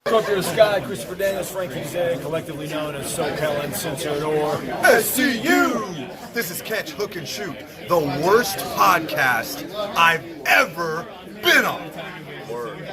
Scorpio Sky, Christopher Daniels, Frankie Zay, collectively known as SoCal Uncensored or SCU! This is Catch, Hook, and Shoot, the worst podcast I've ever been on. Word.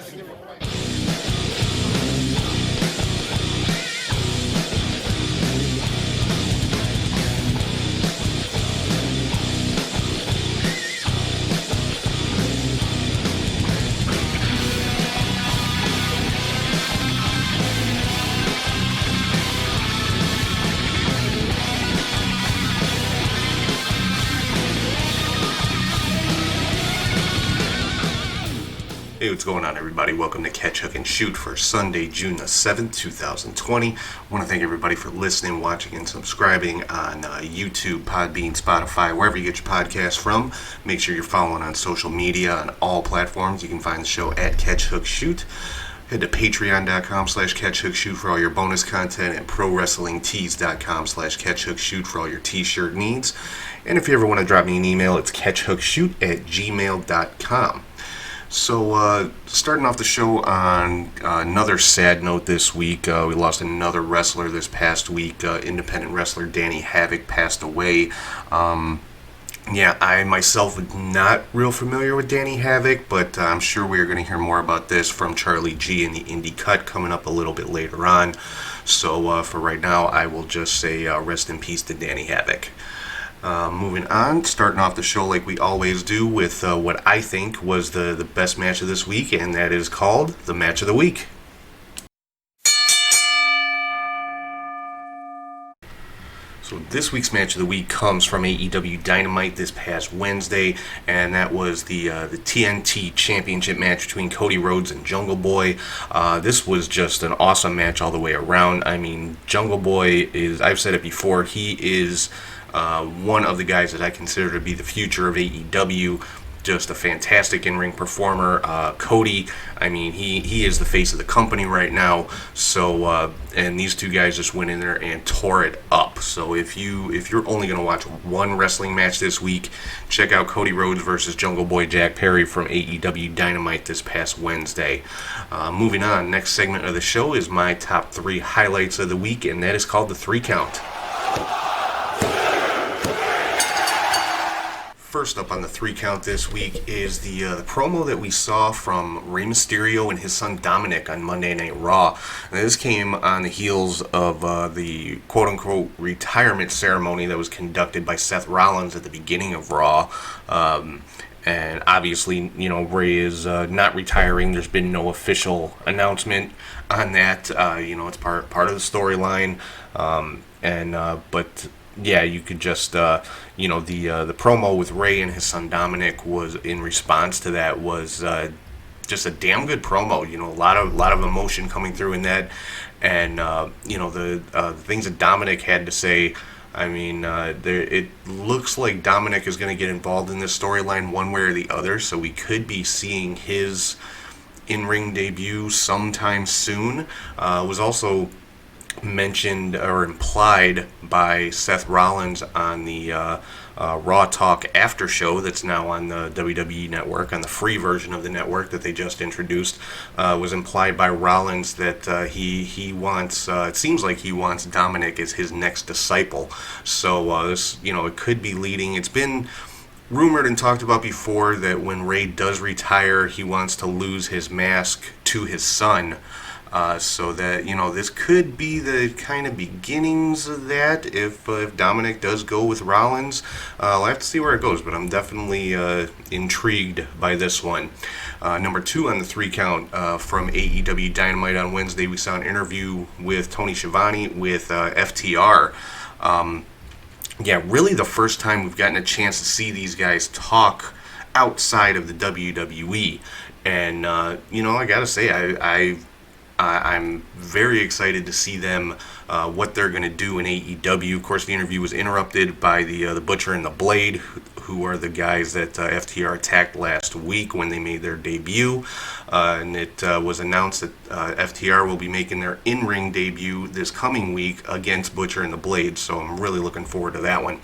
Hey, what's going on, everybody? Welcome to Catch, Hook, and Shoot for Sunday, June the 7th, 2020. I want to thank everybody for listening, watching, and subscribing on YouTube, Podbean, Spotify, wherever you get your podcasts from. Make sure you're following on social media on all platforms. You can find the show at Catch, Hook, Shoot. Head to patreon.com/catchhookshoot for all your bonus content and prowrestlingtees.com/catchhookshoot for all your t-shirt needs. And if you ever want to drop me an email, it's catchhookshoot@gmail.com. So, starting off the show on another sad note this week, we lost another wrestler this past week. Independent wrestler Danny Havoc passed away. I myself am not real familiar with Danny Havoc, but I'm sure we're going to hear more about this from Charlie G in the Indie Cut coming up a little bit later on. So, for right now, I will just say rest in peace to Danny Havoc. Moving on, starting off the show like we always do with what I think was the best match of this week, and that is called the Match of the Week. So this week's Match of the Week comes from AEW Dynamite this past Wednesday, and that was the TNT Championship match between Cody Rhodes and Jungle Boy. This was just an awesome match all the way around. I mean, Jungle Boy is, I've said it before, he is one of the guys that I consider to be the future of AEW. Just a fantastic in-ring performer. Cody, I mean, he is the face of the company right now. So, and these two guys just went in there and tore it up. So if you're only going to watch one wrestling match this week, check out Cody Rhodes versus Jungle Boy Jack Perry from AEW Dynamite this past Wednesday. Moving on, next segment of the show is my top 3 highlights of the week, and that is called the 3 Count. First up on the 3 Count this week is the promo that we saw from Rey Mysterio and his son Dominic on Monday Night Raw. And this came on the heels of the quote-unquote retirement ceremony that was conducted by Seth Rollins at the beginning of Raw. And obviously, you know, Rey is not retiring. There's been no official announcement on that. It's part of the storyline. But yeah, you could just, the promo with Rey and his son Dominic was, in response to that, was just a damn good promo. You know, a lot of emotion coming through in that, and the things that Dominic had to say. I mean, it looks like Dominic is going to get involved in this storyline one way or the other, so we could be seeing his in-ring debut sometime soon. Was also mentioned or implied by Seth Rollins on the Raw Talk after show that's now on the WWE Network, on the free version of the network that they just introduced. Was implied by Rollins that he wants, it seems like he wants Dominic as his next disciple. So this, it could be leading. It's been rumored and talked about before that when Rey does retire, he wants to lose his mask to his son. So that, this could be the kind of beginnings of that if Dominic does go with Rollins. I'll have to see where it goes, but I'm definitely intrigued by this one. Number 2 on the 3 Count from AEW Dynamite on Wednesday, we saw an interview with Tony Schiavone with FTR. Really the first time we've gotten a chance to see these guys talk outside of the WWE. And, I gotta say, I'm very excited to see them, what they're going to do in AEW. Of course, the interview was interrupted by the Butcher and the Blade, who are the guys that FTR attacked last week when they made their debut. And it was announced that FTR will be making their in-ring debut this coming week against Butcher and the Blade. So I'm really looking forward to that one.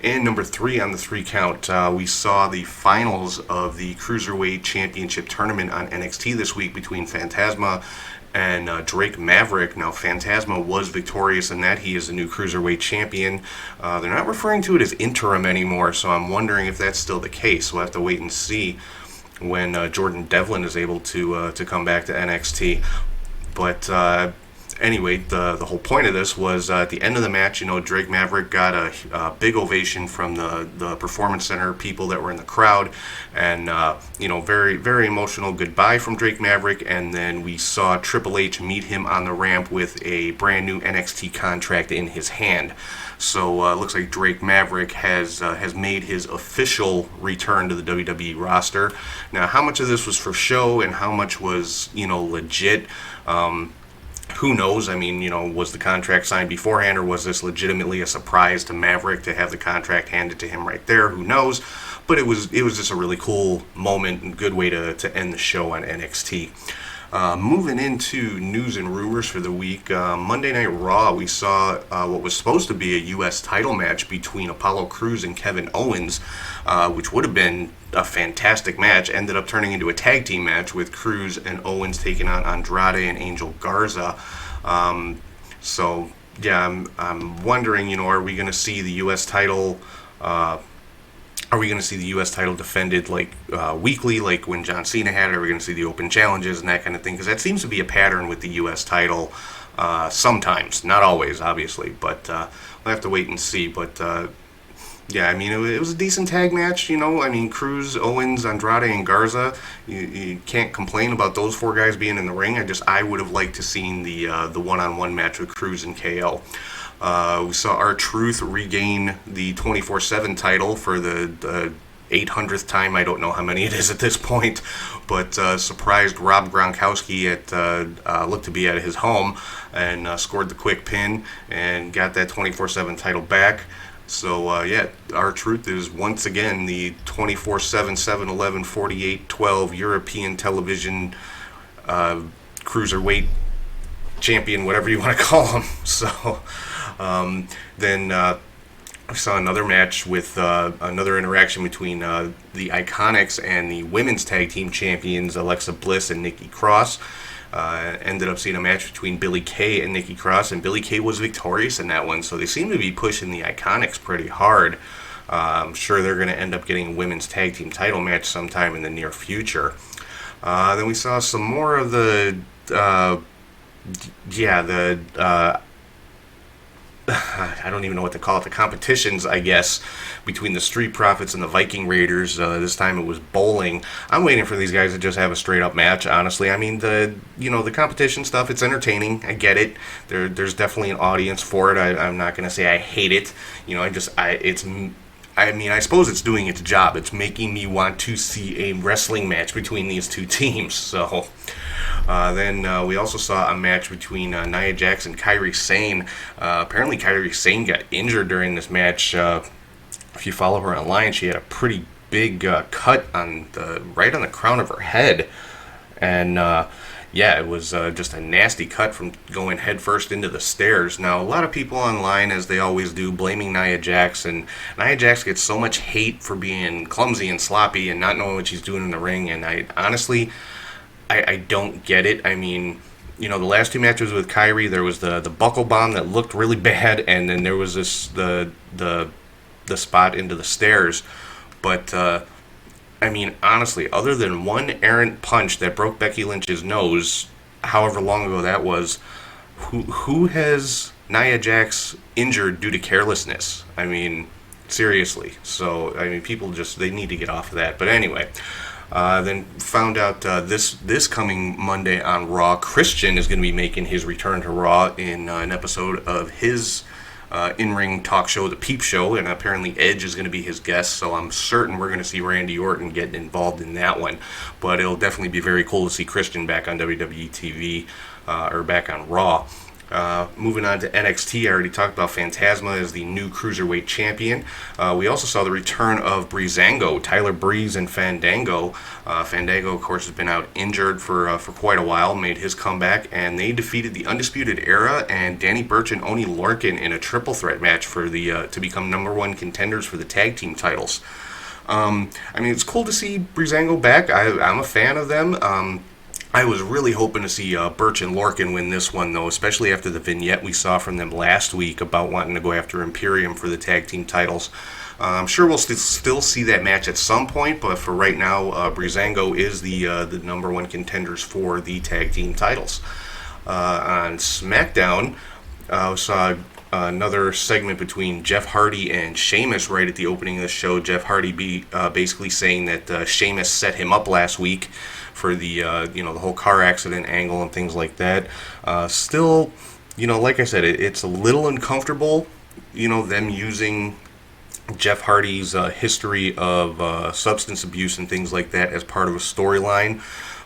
And number 3 on the 3 Count, we saw the finals of the Cruiserweight Championship Tournament on NXT this week between Phantasma and Drake Maverick. Now, Phantasma was victorious in that. He is the new Cruiserweight champion. They're not referring to it as interim anymore, so I'm wondering if that's still the case. We'll have to wait and see when Jordan Devlin is able to come back to NXT. But anyway, the whole point of this was at the end of the match, Drake Maverick got a big ovation from the Performance Center people that were in the crowd, and very, very emotional goodbye from Drake Maverick. And then we saw Triple H meet him on the ramp with a brand new NXT contract in his hand. So it looks like Drake Maverick has made his official return to the WWE roster. Now, how much of this was for show and how much was legit? Who knows? I mean, was the contract signed beforehand, or was this legitimately a surprise to Maverick to have the contract handed to him right there? Who knows? But it was just a really cool moment and good way to end the show on NXT. Moving into news and rumors for the week, Monday Night Raw, we saw what was supposed to be a U.S. title match between Apollo Crews and Kevin Owens, which would have been a fantastic match. Ended up turning into a tag team match with Crews and Owens taking on Andrade and Angel Garza. So yeah, I'm wondering, are we going to see the U.S. title? Are we going to see the U.S. title defended weekly, like when John Cena had it? Are we going to see the open challenges and that kind of thing? Because that seems to be a pattern with the U.S. title sometimes, not always, obviously. But we'll have to wait and see. But yeah, I mean, it was a decent tag match. I mean, Crews, Owens, Andrade, and Garza. You can't complain about those four guys being in the ring. I would have liked to seen the one-on-one match with Crews and KO. We saw R-Truth regain the 24/7 title for the 800th time. I don't know how many it is at this point, but surprised Rob Gronkowski looked to be at his home and scored the quick pin and got that 24/7 title back. So yeah, R-Truth is once again the 24/7, 7-11, 48-12 European television cruiserweight champion, whatever you want to call him. So then we saw another match with another interaction between the Iconics and the women's tag team champions Alexa Bliss and Nikki Cross. Ended up seeing a match between Billie Kay and Nikki Cross, and Billie Kay was victorious in that one. So they seem to be pushing the Iconics pretty hard. I'm sure they're going to end up getting a women's tag team title match sometime in the near future. Then we saw some more of the I don't even know what to call it, the competitions, I guess, between the Street Profits and the Viking Raiders. This time it was bowling. I'm waiting for these guys to just have a straight-up match, honestly. I mean, the competition stuff, it's entertaining. I get it. There's definitely an audience for it. I'm not going to say I hate it. I suppose it's doing its job. It's making me want to see a wrestling match between these two teams. So then we also saw a match between Nia Jax and Kairi Sane. Apparently Kairi Sane got injured during this match. If you follow her online, she had a pretty big cut right on the crown of her head. And yeah, it was just a nasty cut from going headfirst into the stairs. Now, a lot of people online, as they always do, blaming Nia Jax. And Nia Jax gets so much hate for being clumsy and sloppy and not knowing what she's doing in the ring. And I honestly don't get it. I mean, the last two matches with Kairi, there was the buckle bomb that looked really bad, and then there was the spot into the stairs. But I mean, honestly, other than one errant punch that broke Becky Lynch's nose, however long ago that was, who has Nia Jax injured due to carelessness? I mean, seriously. So, I mean, people they need to get off of that. But anyway, then found out this coming Monday on Raw, Christian is going to be making his return to Raw in an episode of his in-ring talk show, The Peep Show, and apparently Edge is going to be his guest, so I'm certain we're going to see Randy Orton getting involved in that one. But it'll definitely be very cool to see Christian back on WWE TV, or back on Raw. Moving on to NXT, I already talked about Phantasma as the new Cruiserweight Champion. We also saw the return of Breezango, Tyler Breeze and Fandango. Fandango, of course, has been out injured for quite a while, made his comeback, and they defeated the Undisputed Era and Danny Burch and Oney Lorcan in a triple threat match for to become #1 contenders for the tag team titles. I mean, it's cool to see Breezango back. I'm a fan of them. I was really hoping to see Birch and Lorcan win this one, though, especially after the vignette we saw from them last week about wanting to go after Imperium for the tag team titles. I'm sure we'll still see that match at some point, but for right now, Breezango is the number one contenders for the tag team titles. On SmackDown, we saw another segment between Jeff Hardy and Sheamus right at the opening of the show. Jeff Hardy basically saying that Sheamus set him up last week for the the whole car accident angle and things like that. Still, like I said, it's a little uncomfortable, them using Jeff Hardy's history of substance abuse and things like that as part of a storyline.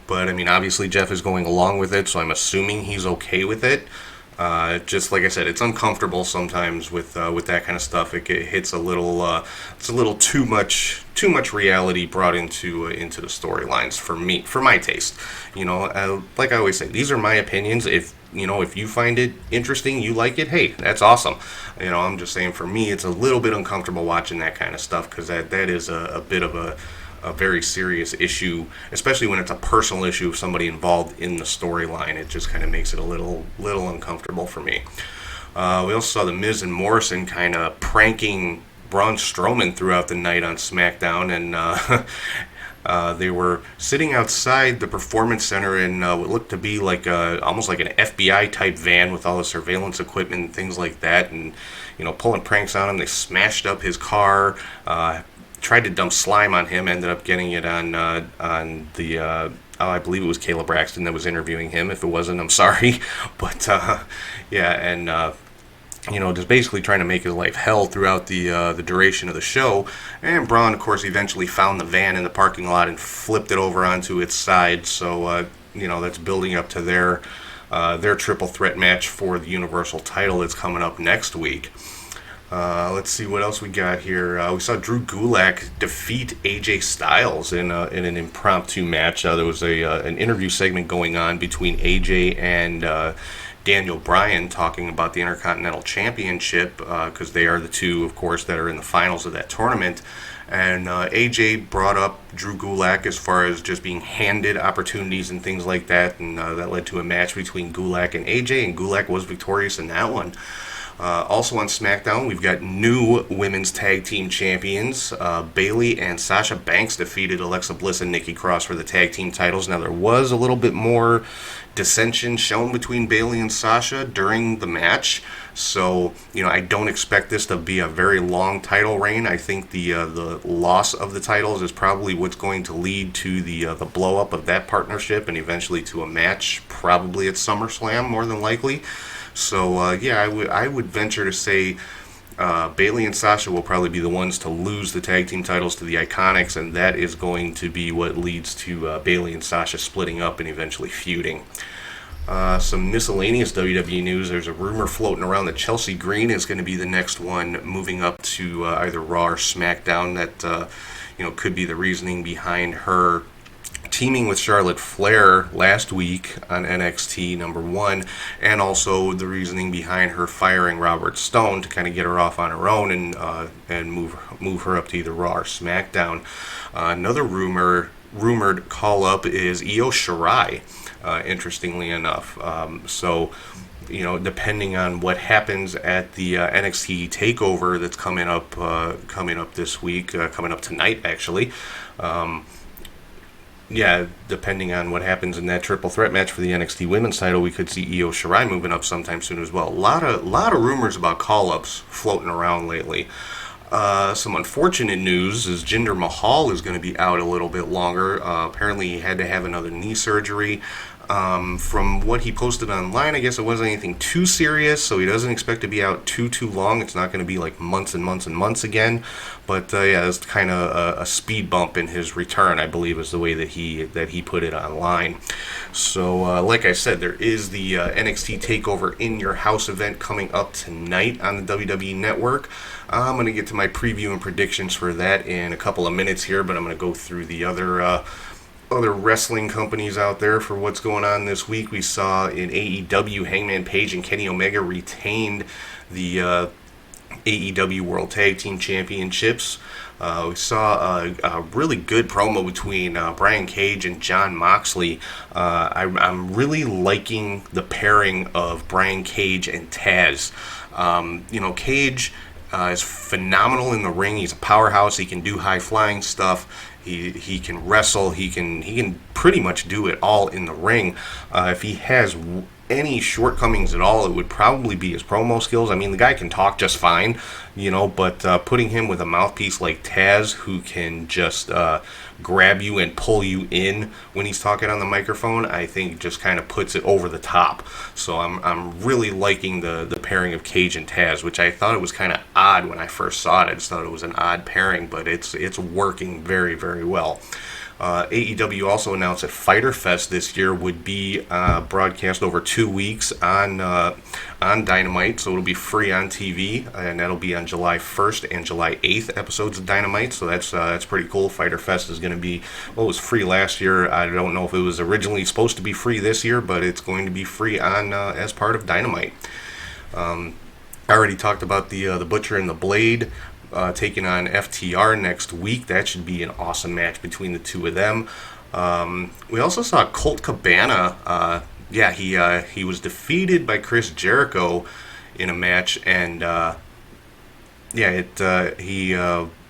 But, I mean, obviously Jeff is going along with it, so I'm assuming he's okay with it. Just like I said, it's uncomfortable sometimes with that kind of stuff. It hits a little, it's a little too much reality brought into the storylines for my taste. Like I always say, these are my opinions. If you find it interesting, you like it, hey, that's awesome. I'm just saying, for me, it's a little bit uncomfortable watching that kind of stuff, because that is a bit of a very serious issue, especially when it's a personal issue of somebody involved in the storyline. It just kind of makes it a little uncomfortable for me. We also saw The Miz and Morrison kind of pranking Braun Strowman throughout the night on SmackDown, and they were sitting outside the Performance Center in what looked to be like almost like an FBI type van with all the surveillance equipment and things like that, and pulling pranks on him. They smashed up his car, tried to dump slime on him, ended up getting it on the I believe it was Kayla Braxton that was interviewing him. If it wasn't, I'm sorry. But just basically trying to make his life hell throughout the duration of the show. And Braun, of course, eventually found the van in the parking lot and flipped it over onto its side. So that's building up to their triple threat match for the Universal title that's coming up next week. Let's see what else we got here. We saw Drew Gulak defeat AJ Styles in an impromptu match. There was an interview segment going on between AJ and Daniel Bryan talking about the Intercontinental Championship, because they are the two, of course, that are in the finals of that tournament. And AJ brought up Drew Gulak as far as just being handed opportunities and things like that, and that led to a match between Gulak and AJ, and Gulak was victorious in that one. Also on SmackDown, we've got new women's tag team champions. Bayley and Sasha Banks defeated Alexa Bliss and Nikki Cross for the tag team titles. Now, there was a little bit more dissension shown between Bayley and Sasha during the match. So, I don't expect this to be a very long title reign. I think the loss of the titles is probably what's going to lead to the blow up of that partnership, and eventually to a match, probably at SummerSlam, more than likely. So, I would venture to say Bayley and Sasha will probably be the ones to lose the tag team titles to the Iconics, and that is going to be what leads to Bayley and Sasha splitting up and eventually feuding. Some miscellaneous WWE news. There's a rumor floating around that Chelsea Green is going to be the next one moving up to either Raw or SmackDown. That could be the reasoning behind her teaming with Charlotte Flair last week on NXT #1, and also the reasoning behind her firing Robert Stone to kind of get her off on her own and move her up to either Raw or SmackDown. Another rumored call up is Io Shirai. Interestingly enough, depending on what happens at the NXT Takeover that's coming up this week, coming up tonight actually. Depending on what happens in that triple threat match for the NXT Women's title, we could see Io Shirai moving up sometime soon as well. A lot of rumors about call-ups floating around lately. Some unfortunate news is Jinder Mahal is going to be out a little bit longer. Apparently he had to have another knee surgery. From what he posted online, I guess it wasn't anything too serious, so he doesn't expect to be out too long. It's not going to be like months and months and months again. But it's kind of a speed bump in his return, I believe, is the way that he put it online. So, like I said, there is the NXT Takeover In Your House event coming up tonight on the WWE Network. I'm going to get to my preview and predictions for that in a couple of minutes here, but I'm going to go through the other wrestling companies out there for what's going on this week. We saw in AEW, Hangman Page and Kenny Omega retained the AEW World Tag Team Championships. We saw a really good promo between Brian Cage and Jon Moxley. I'm really liking the pairing of Brian Cage and Taz. Cage is phenomenal in the ring. He's a powerhouse. He can do high flying stuff. He can wrestle. He can pretty much do it all in the ring. If he has any shortcomings at all, it would probably be his promo skills. I mean, the guy can talk just fine, but putting him with a mouthpiece like Taz, who can just grab you and pull you in when he's talking on the microphone, I think just kind of puts it over the top. So I'm really liking the pairing of Cage and Taz, which I thought it was kind of odd when I first saw it. I just thought it was an odd pairing, but it's working very, very well. AEW also announced that Fyter Fest this year would be broadcast over 2 weeks on Dynamite, so it'll be free on TV, and that'll be on July 1st and July 8th episodes of Dynamite, so that's pretty cool. Fyter Fest is going to be, it was free last year. I don't know if it was originally supposed to be free this year, but it's going to be free on as part of Dynamite. I already talked about the Butcher and the Blade taking on FTR next week. That should be an awesome match between the two of them. We also saw Colt Cabana. He was defeated by Chris Jericho in a match, and he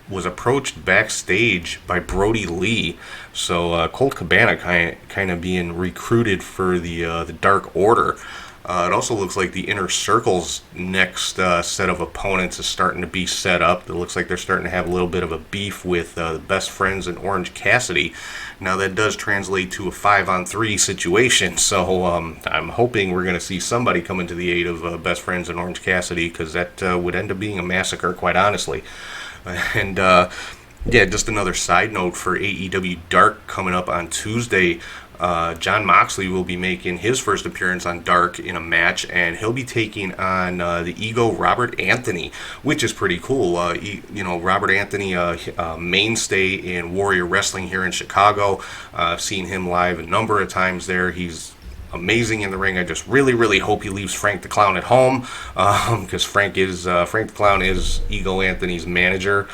was approached backstage by Brody Lee. So Colt Cabana kind of being recruited for the Dark Order. It also looks like the Inner Circle's next set of opponents is starting to be set up. It looks like they're starting to have a little bit of a beef with the Best Friends and Orange Cassidy. Now that does translate to a 5-on-3 situation, so I'm hoping we're going to see somebody come into the aid of Best Friends and Orange Cassidy, because that would end up being a massacre, quite honestly. And just another side note for AEW Dark coming up on Tuesday. Jon Moxley will be making his first appearance on Dark in a match, and he'll be taking on the Ego Robert Anthony, which is pretty cool. Robert Anthony, mainstay in Warrior Wrestling here in Chicago. I've seen him live a number of times there. He's amazing in the ring. I just really, really hope he leaves Frank the Clown at home, because Frank the Clown is Ego Anthony's manager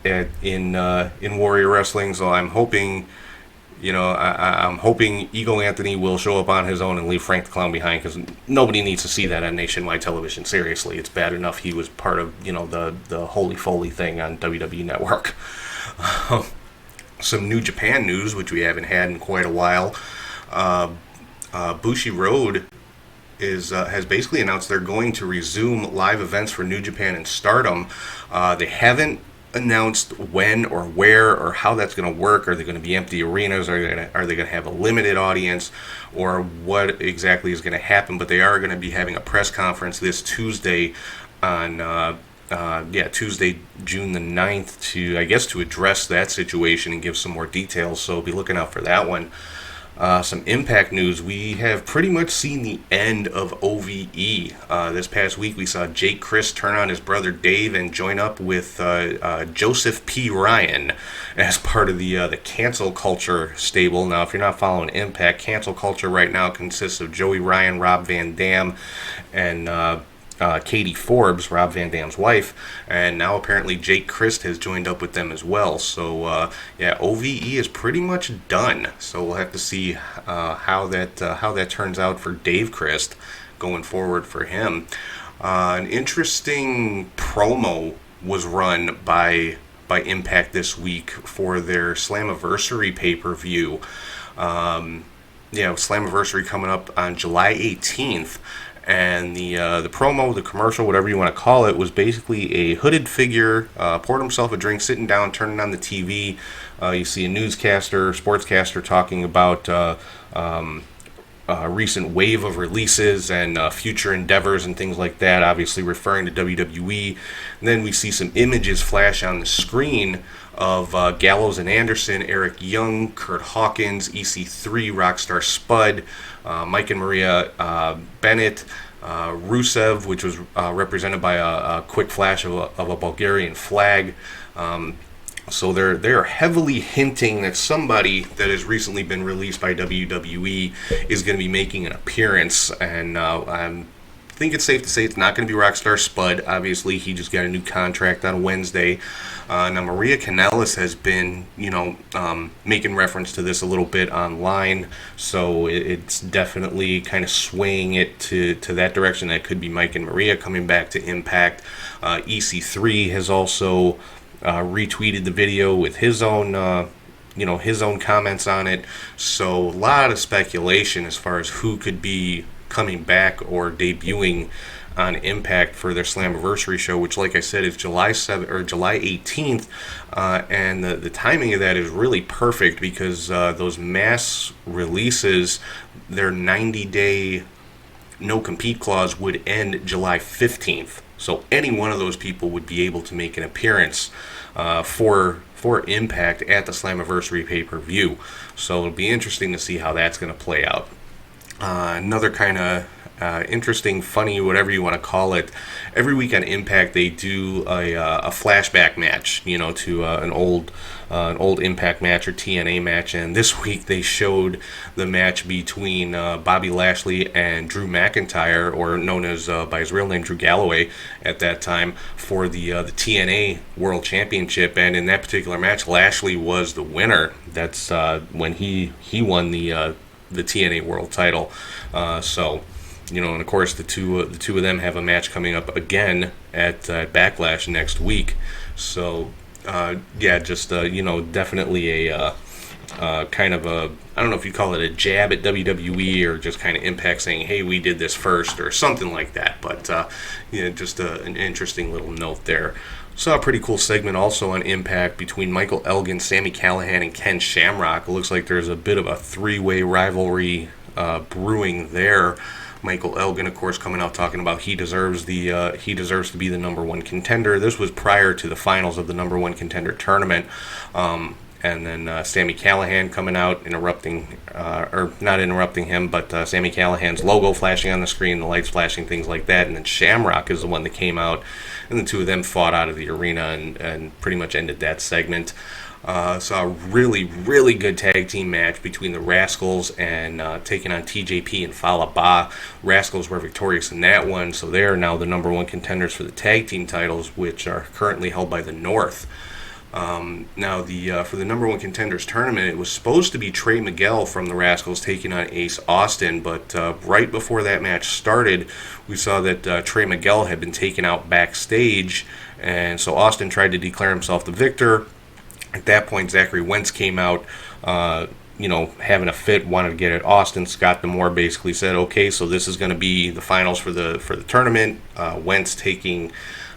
in Warrior Wrestling. So I'm hoping. I'm hoping Ego Anthony will show up on his own and leave Frank the Clown behind, because nobody needs to see that on nationwide television. Seriously, it's bad enough he was part of, the Holy Foley thing on WWE Network. Some New Japan news, which we haven't had in quite a while. Bushiroad has basically announced they're going to resume live events for New Japan and Stardom. They haven't announced when or where or how that's going to work. Are they going to be empty arenas? Are they going to have a limited audience? Or what exactly is going to happen? But they are going to be having a press conference this Tuesday on Tuesday, June the 9th, to address that situation and give some more details. So be looking out for that one. Some Impact news. We have pretty much seen the end of OVE. This past week we saw Jake Crist turn on his brother Dave and join up with Joseph P. Ryan as part of the Cancel Culture stable. Now, if you're not following Impact, Cancel Culture right now consists of Joey Ryan, Rob Van Dam, and Katie Forbes, Rob Van Dam's wife, and now apparently Jake Crist has joined up with them as well. So OVE is pretty much done. So we'll have to see how that turns out for Dave Crist going forward for him. An interesting promo was run by Impact this week for their Slammiversary pay-per-view. Slammiversary coming up on July 18th. And the promo, the commercial, whatever you want to call it, was basically a hooded figure, poured himself a drink, sitting down, turning on the TV. You see a sportscaster talking about recent wave of releases and future endeavors and things like that, obviously referring to WWE. And then we see some images flash on the screen of Gallows and Anderson, Eric Young, Kurt Hawkins, EC3, Rockstar Spud, Mike and Maria Bennett, Rusev, which was represented by a quick flash of a Bulgarian flag. So they're heavily hinting that somebody that has recently been released by WWE is going to be making an appearance, and I'm think it's safe to say it's not going to be Rockstar Spud. Obviously, he just got a new contract on Wednesday. Now, Maria Kanellis has been, making reference to this a little bit online, so it's definitely kind of swaying it to that direction. That could be Mike and Maria coming back to Impact. EC3 has also retweeted the video with his own his own comments on it. So a lot of speculation as far as who could be coming back or debuting on Impact for their Slammiversary show, which, like I said, is July 7th or July 18th, and the timing of that is really perfect because those mass releases, their 90-day no-compete clause would end July 15th. So any one of those people would be able to make an appearance for Impact at the Slammiversary pay-per-view. So it'll be interesting to see how that's going to play out. Another kind of interesting, funny, whatever you want to call it, every week on Impact they do a flashback match, to an old Impact match or TNA match, and this week they showed the match between Bobby Lashley and Drew McIntyre, or known as by his real name Drew Galloway at that time, for the TNA World Championship. And in that particular match, Lashley was the winner. That's when he won the TNA World Title. And of course the two of them have a match coming up again at Backlash next week. So definitely a kind of a, I don't know if you call it a jab at WWE or just kind of Impact saying, hey, we did this first or something like that. But just an interesting little note there. Saw a pretty cool segment also on Impact between Michael Elgin, Sami Callihan, and Ken Shamrock. It looks like there's a bit of a three-way rivalry brewing there. Michael Elgin, of course, coming out talking about he deserves to be the number one contender. This was prior to the finals of the number one contender tournament. And then Sami Callihan coming out, not interrupting him, but Sami Callihan's logo flashing on the screen, the lights flashing, things like that. And then Shamrock is the one that came out, and the two of them fought out of the arena and pretty much ended that segment. Saw a really, really good tag team match between the Rascals and taking on TJP and Fallah Bahh. Rascals were victorious in that one, so they are now the number one contenders for the tag team titles, which are currently held by the North. Now, for the number one contenders tournament, it was supposed to be Trey Miguel from the Rascals taking on Ace Austin, but right before that match started, we saw that Trey Miguel had been taken out backstage, and so Austin tried to declare himself the victor. At that point, Zachary Wentz came out, having a fit, wanted to get at Austin. Scott D'Amore basically said, okay, so this is going to be the finals for the tournament. Wentz taking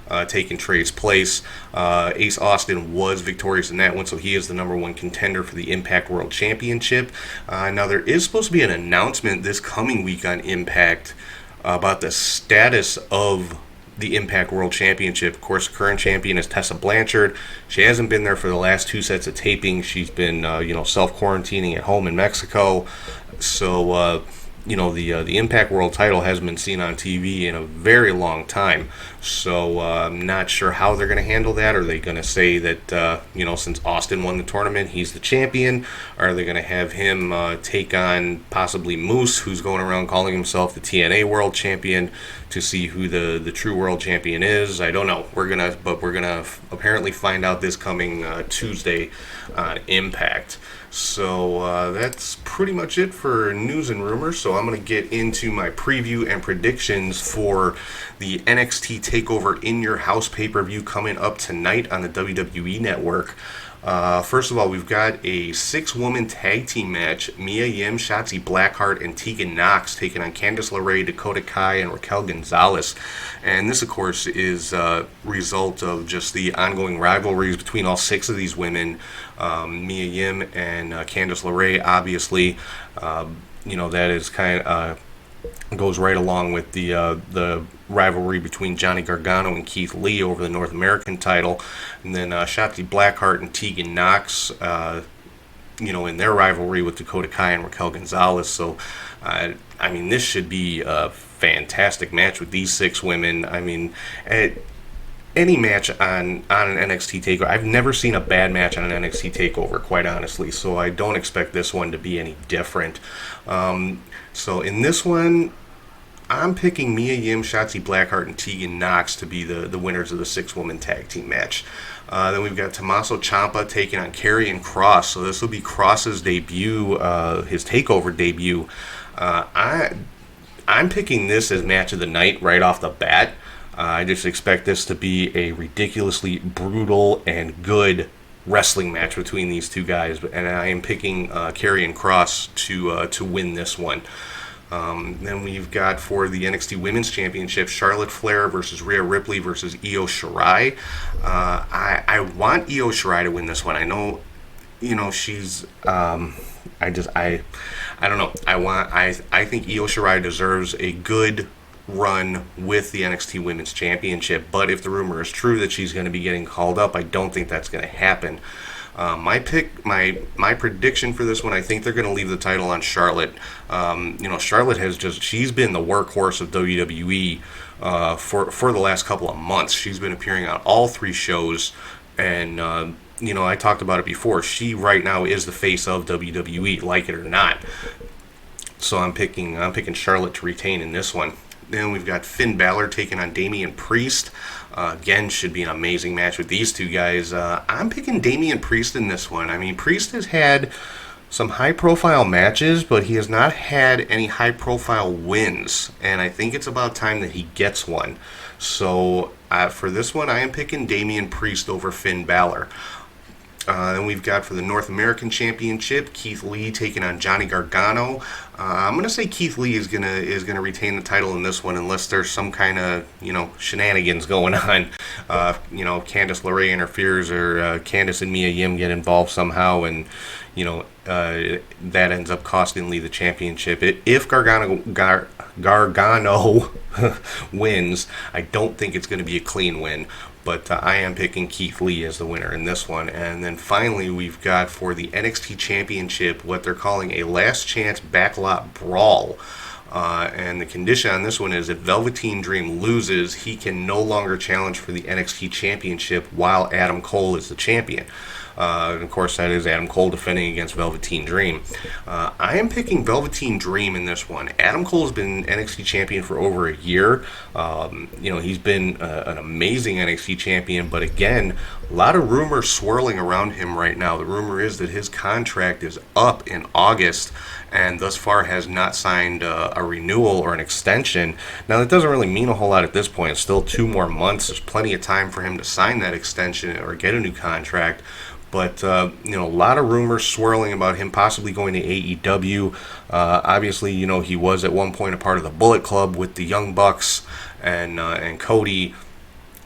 Trey's place. Ace Austin was victorious in that one, so he is the number one contender for the Impact World Championship. Now, there is supposed to be an announcement this coming week on Impact about the status of the Impact World Championship. Of course, the current champion is Tessa Blanchard. She hasn't been there for the last two sets of taping. She's been, self-quarantining at home in Mexico. So, the Impact World title hasn't been seen on TV in a very long time. So I'm not sure how they're going to handle that. Are they going to say that, since Austin won the tournament, he's the champion? Are they going to have him take on possibly Moose, who's going around calling himself the TNA World Champion, to see who the true World Champion is? I don't know. We're gonna apparently find out this coming Tuesday on Impact. So that's pretty much it for news and rumors. So I'm going to get into my preview and predictions for the NXT Takeover In Your House pay-per-view coming up tonight on the WWE Network. First of all, we've got a 6-woman tag team match. Mia Yim, Shotzi Blackheart, and Tegan Nox taking on Candice LeRae, Dakota Kai, and Raquel Gonzalez. And this, of course, is a result of just the ongoing rivalries between all 6 of these women. Mia Yim and Candice LeRae, obviously, that is kind of goes right along with the rivalry between Johnny Gargano and Keith Lee over the North American title, and then Shotzi Blackheart and Tegan Nox, in their rivalry with Dakota Kai and Raquel Gonzalez. So, this should be a fantastic match with these 6 women. Any match on an NXT TakeOver, I've never seen a bad match on an NXT TakeOver, quite honestly, so I don't expect this one to be any different. So in this one, I'm picking Mia Yim, Shotzi Blackheart, and Tegan Knox to be the winners of the 6-woman tag team match. Then we've got Tommaso Ciampa taking on Karrion Kross. So this will be Kross's debut, his takeover debut. I'm picking this as match of the night right off the bat. I just expect this to be a ridiculously brutal and good wrestling match between these two guys, and I am picking Karrion Kross to win this one. Then we've got for the NXT Women's Championship, Charlotte Flair versus Rhea Ripley versus Io Shirai. I want Io Shirai to win this one. I know, she's. I don't know. I think Io Shirai deserves a good run with the NXT Women's Championship, but if the rumor is true that she's going to be getting called up, I don't think that's going to happen. My prediction for this one, I think they're going to leave the title on Charlotte. Charlotte she's been the workhorse of WWE for the last couple of months. She's been appearing on all 3 shows, and I talked about it before. She right now is the face of WWE, like it or not. So I'm picking Charlotte to retain in this one. Then we've got Finn Balor taking on Damian Priest. Again, should be an amazing match with these two guys. I'm picking Damian Priest in this one. I mean, Priest has had some high-profile matches, but he has not had any high-profile wins, and I think it's about time that he gets one. So for this one, I am picking Damian Priest over Finn Balor. Then we've got for the North American Championship, Keith Lee taking on Johnny Gargano. I'm gonna say Keith Lee is gonna retain the title in this one, unless there's some kind of shenanigans going on. Candice LeRae interferes, or Candice and Mia Yim get involved somehow, and that ends up costing Lee the championship. If Gargano wins, I don't think it's going to be a clean win, but I am picking Keith Lee as the winner in this one. And then finally, we've got for the NXT Championship what they're calling a last chance backlot brawl. And the condition on this one is if Velveteen Dream loses, he can no longer challenge for the NXT Championship while Adam Cole is the champion. And of course, that is Adam Cole defending against Velveteen Dream. I am picking Velveteen Dream in this one. Adam Cole has been NXT champion for over a year. He's been an amazing NXT champion, but again, a lot of rumors swirling around him right now. The rumor is that his contract is up in August, and thus far has not signed a renewal or an extension. Now, that doesn't really mean a whole lot at this point. It's still 2 more months. There's plenty of time for him to sign that extension or get a new contract. But, a lot of rumors swirling about him possibly going to AEW. Obviously, he was at one point a part of the Bullet Club with the Young Bucks and Cody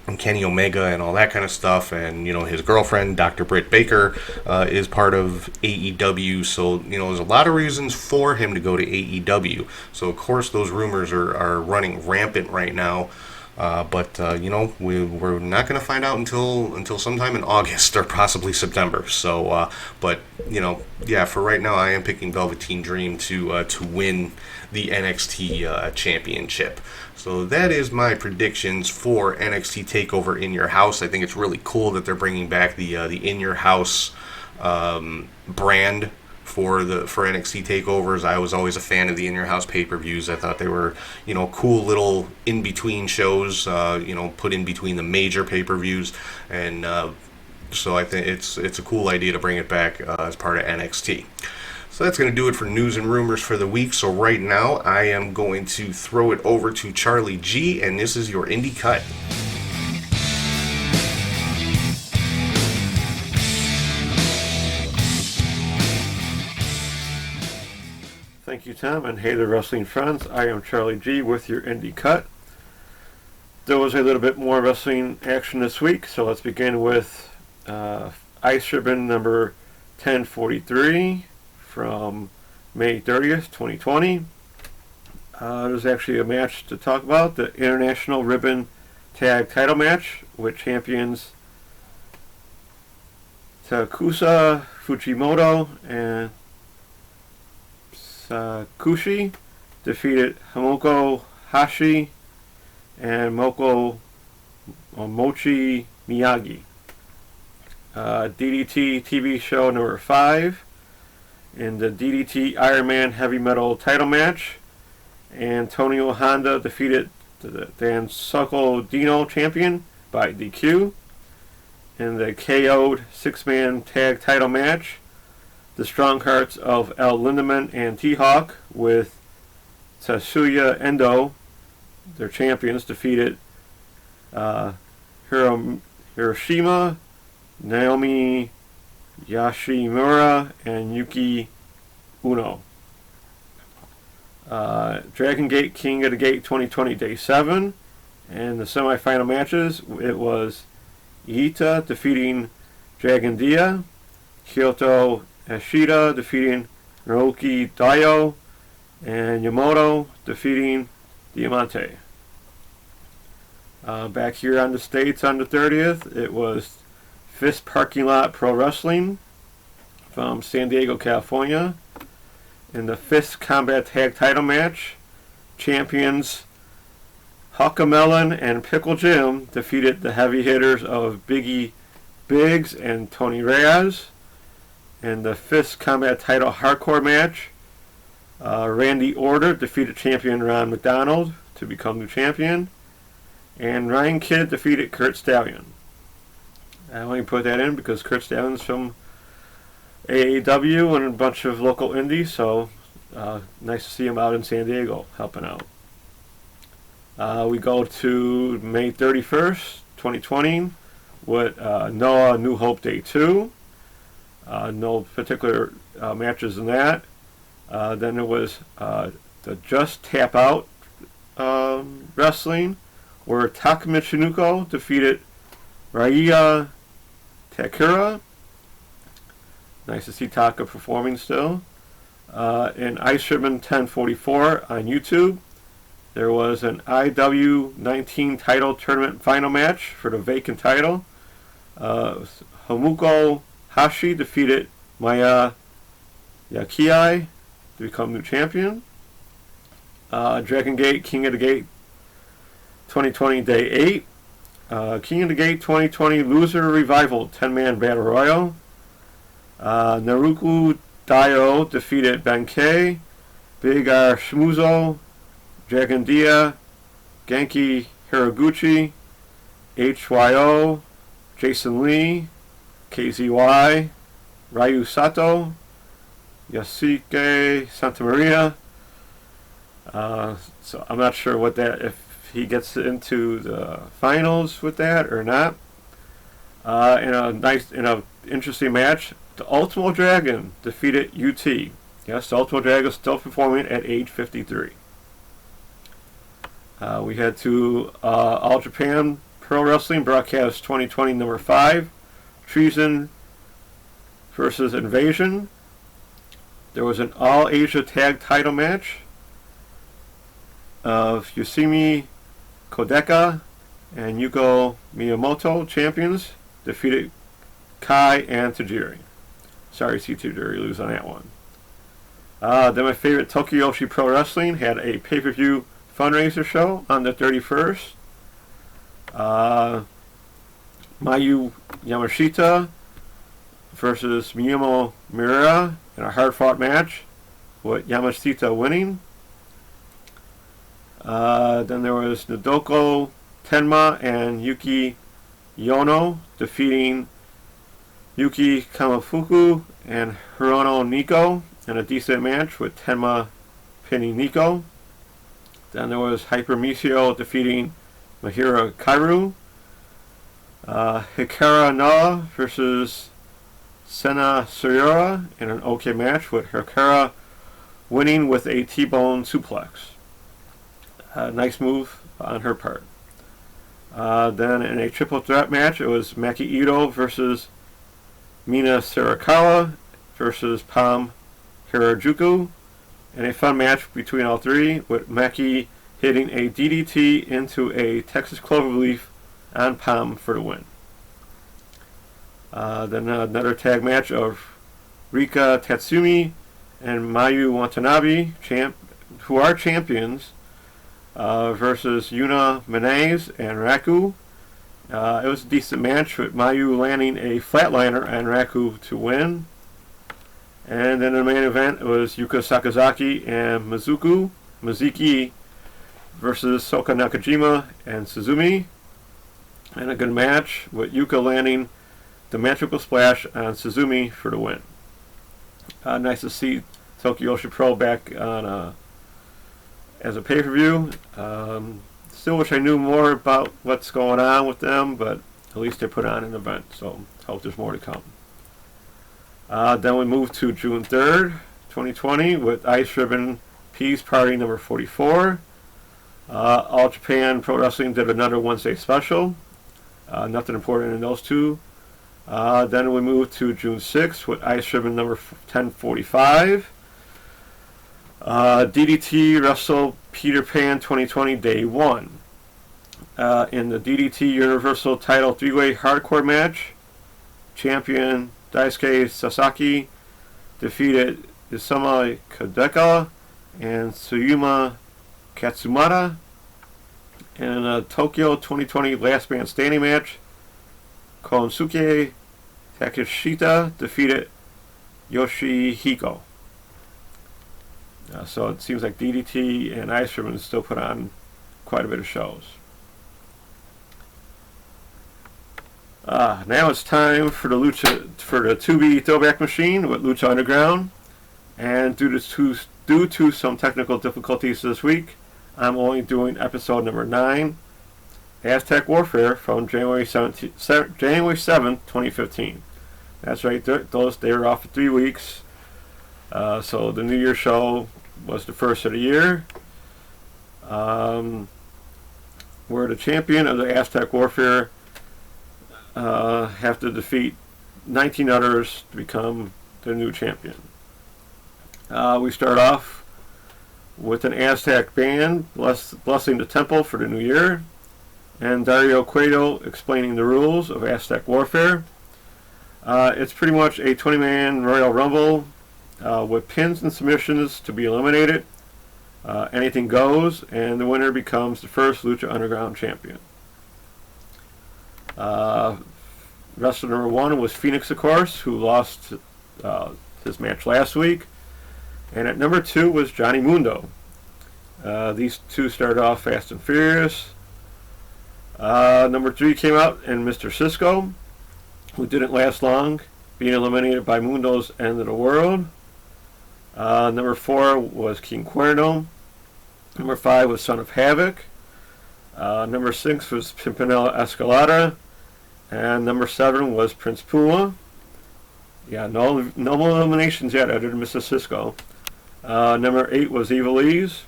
and Kenny Omega and all that kind of stuff. And, his girlfriend, Dr. Britt Baker, is part of AEW. So, there's a lot of reasons for him to go to AEW. So, of course, those rumors are running rampant right now. But we're not going to find out until sometime in August or possibly September. So, for right now, I am picking Velveteen Dream to win the NXT Championship. So that is my predictions for NXT Takeover In Your House. I think it's really cool that they're bringing back the In Your House brand for NXT takeovers. I was always a fan of the In Your House pay-per-views. I thought they were, cool little in-between shows, put in between the major pay-per-views, and so I think it's a cool idea to bring it back as part of NXT. So that's going to do it for news and rumors for the week. So right now, I am going to throw it over to Charlie G, and this is your Indie Cut. Thank you, Tom, and hey there, wrestling friends. I am Charlie G with your Indie Cut. There was a little bit more wrestling action this week, so let's begin with Ice Ribbon number 1043 from May 30th, 2020. There's actually a match to talk about, the International Ribbon Tag Title match, with champions Takusa Fujimoto and Kushi defeated Hamoko Hashi and Mochi Miyagi. DDT TV show number 5 in the DDT Iron Man Heavy Metal title match. Antonio Honda defeated the Dan Dino champion by DQ. In the KO'd six-man tag title match, the strong hearts of El Lindemann and T-Hawk with Tatsuya Endo, their champions, defeated Hiroshima, Naomi Yoshimura, and Yuki Uno. Dragon Gate King of the Gate 2020 Day 7. And the semifinal matches, it was Iita defeating Dragon Dia, Kyoto Ashida defeating Naoki Dayo, and Yamato defeating Diamante. Back here on the States on the 30th, it was Fist Parking Lot Pro Wrestling from San Diego, California. In the Fist Combat Tag Title match, champions Hawkamelon and Pickle Jim defeated the heavy hitters of Biggie Biggs and Tony Reyes. In the Fist Combat Title Hardcore match, Randy Order defeated champion Ron McDonald to become new champion. And Ryan Kidd defeated Kurt Stallion. I only put that in because Kurt Stallion's from AAW and a bunch of local indies, so nice to see him out in San Diego helping out. We go to May 31st, 2020 with Noah New Hope Day 2. No particular matches in that. Then there was the Just Tap Out wrestling, where Taka Michinoku defeated Raya Takura. Nice to see Taka performing still. In Ice Ribbon 1044 on YouTube, there was an IW19 title tournament final match for the vacant title. Hamuko Hashi defeated Maya Yakiai to become new champion. Dragon Gate King of the Gate 2020 Day 8. King of the Gate 2020 Loser Revival 10-man Battle Royal. Naruku Daio defeated Benkei, Big R Shmuzo, Dragon Dia, Genki Hiraguchi, HYO, Jason Lee, KZY, Ryu Sato, Yasuke Santamaria. So I'm not sure what that, if he gets into the finals with that or not. In a interesting match, the Ultimo Dragon defeated UT. Yes, the Ultimo Dragon is still performing at age 53. We had to All Japan Pro Wrestling Broadcast 2020 number 5, Treason versus Invasion. There was an All Asia Tag Title match of Yoshimi Kodeka and Yuko Miyamoto, champions, defeated Kai and Tajiri. Sorry to see Tajiri lose on that one. Then my favorite Tokiyoshi Pro Wrestling had a pay-per-view fundraiser show on the 31st. Mayu Yamashita versus Miyamo Miura in a hard-fought match, with Yamashita winning. Then there was Nodoko Tenma and Yuki Yono defeating Yuki Kamafuku and Hirono Nico in a decent match, with Tenma pinning Nico. Then there was Hyper Misio defeating Mahira Kairu. Hikara Noa versus Sena Suriora in an okay match, with Hikara winning with a T-bone suplex. Nice move on her part. Then in a triple threat match, it was Maki Ito versus Mina Sarakawa versus Pam Hirajuku. In a fun match between all three, with Maki hitting a DDT into a Texas Cloverleaf on Pam for the win. Then another tag match of Rika Tatsumi and Mayu Watanabe, who are champions, versus Yuna Minaze and Raku. It was a decent match, with Mayu landing a flatliner on Raku to win. And then in the main event, it was Yuka Sakazaki and Mizuku Mizuki versus Soka Nakajima and Suzumi. And a good match with Yuka landing the magical splash on Suzumi for the win. Nice to see Tokyo Pro back on as a pay-per-view. Still wish I knew more about what's going on with them, but at least they put on an event, so hope there's more to come. Then we move to June 3rd, 2020 with Ice Ribbon Peace Party number 44. All Japan Pro Wrestling did another Wednesday special. Nothing important in those two. Then we move to June 6th with Ice Ribbon number 1045. DDT Wrestle Peter Pan 2020 Day 1. In the DDT Universal Title 3-Way Hardcore match, champion Daisuke Sasaki defeated Isama Kadeka and Tsuyuma Katsumata. In a Tokyo 2020 Last Man Standing match, Konosuke Takeshita defeated Yoshihiko. So it seems like DDT and Ice Ribbon still put on quite a bit of shows. Now it's time for the 2B Throwback Machine with Lucha Underground. And due to some technical difficulties this week, I'm only doing episode number 9, Aztec Warfare from January 7th, 2015. That's right, they were off for 3 weeks. So the New Year show was the first of the year. Where the champion of the Aztec Warfare have to defeat 19 others to become the new champion. We start off with an Aztec band blessing the temple for the new year, and Dario Cueto explaining the rules of Aztec Warfare. It's pretty much a 20-man Royal Rumble with pins and submissions to be eliminated. Anything goes, and the winner becomes the first Lucha Underground champion. Wrestler number 1 was Phoenix, of course, who lost his match last week. And at number 2 was Johnny Mundo. These two started off fast and furious. Number 3 came out, and Mr. Cisco, who didn't last long, being eliminated by Mundo's End of the World. Number 4 was King Cuerno. Number 5 was Son of Havoc. Number 6 was Pimpinella Escalada. And number 7 was Prince Puma. Yeah, no eliminations yet other than Mr. Cisco. Number 8 was Evilise.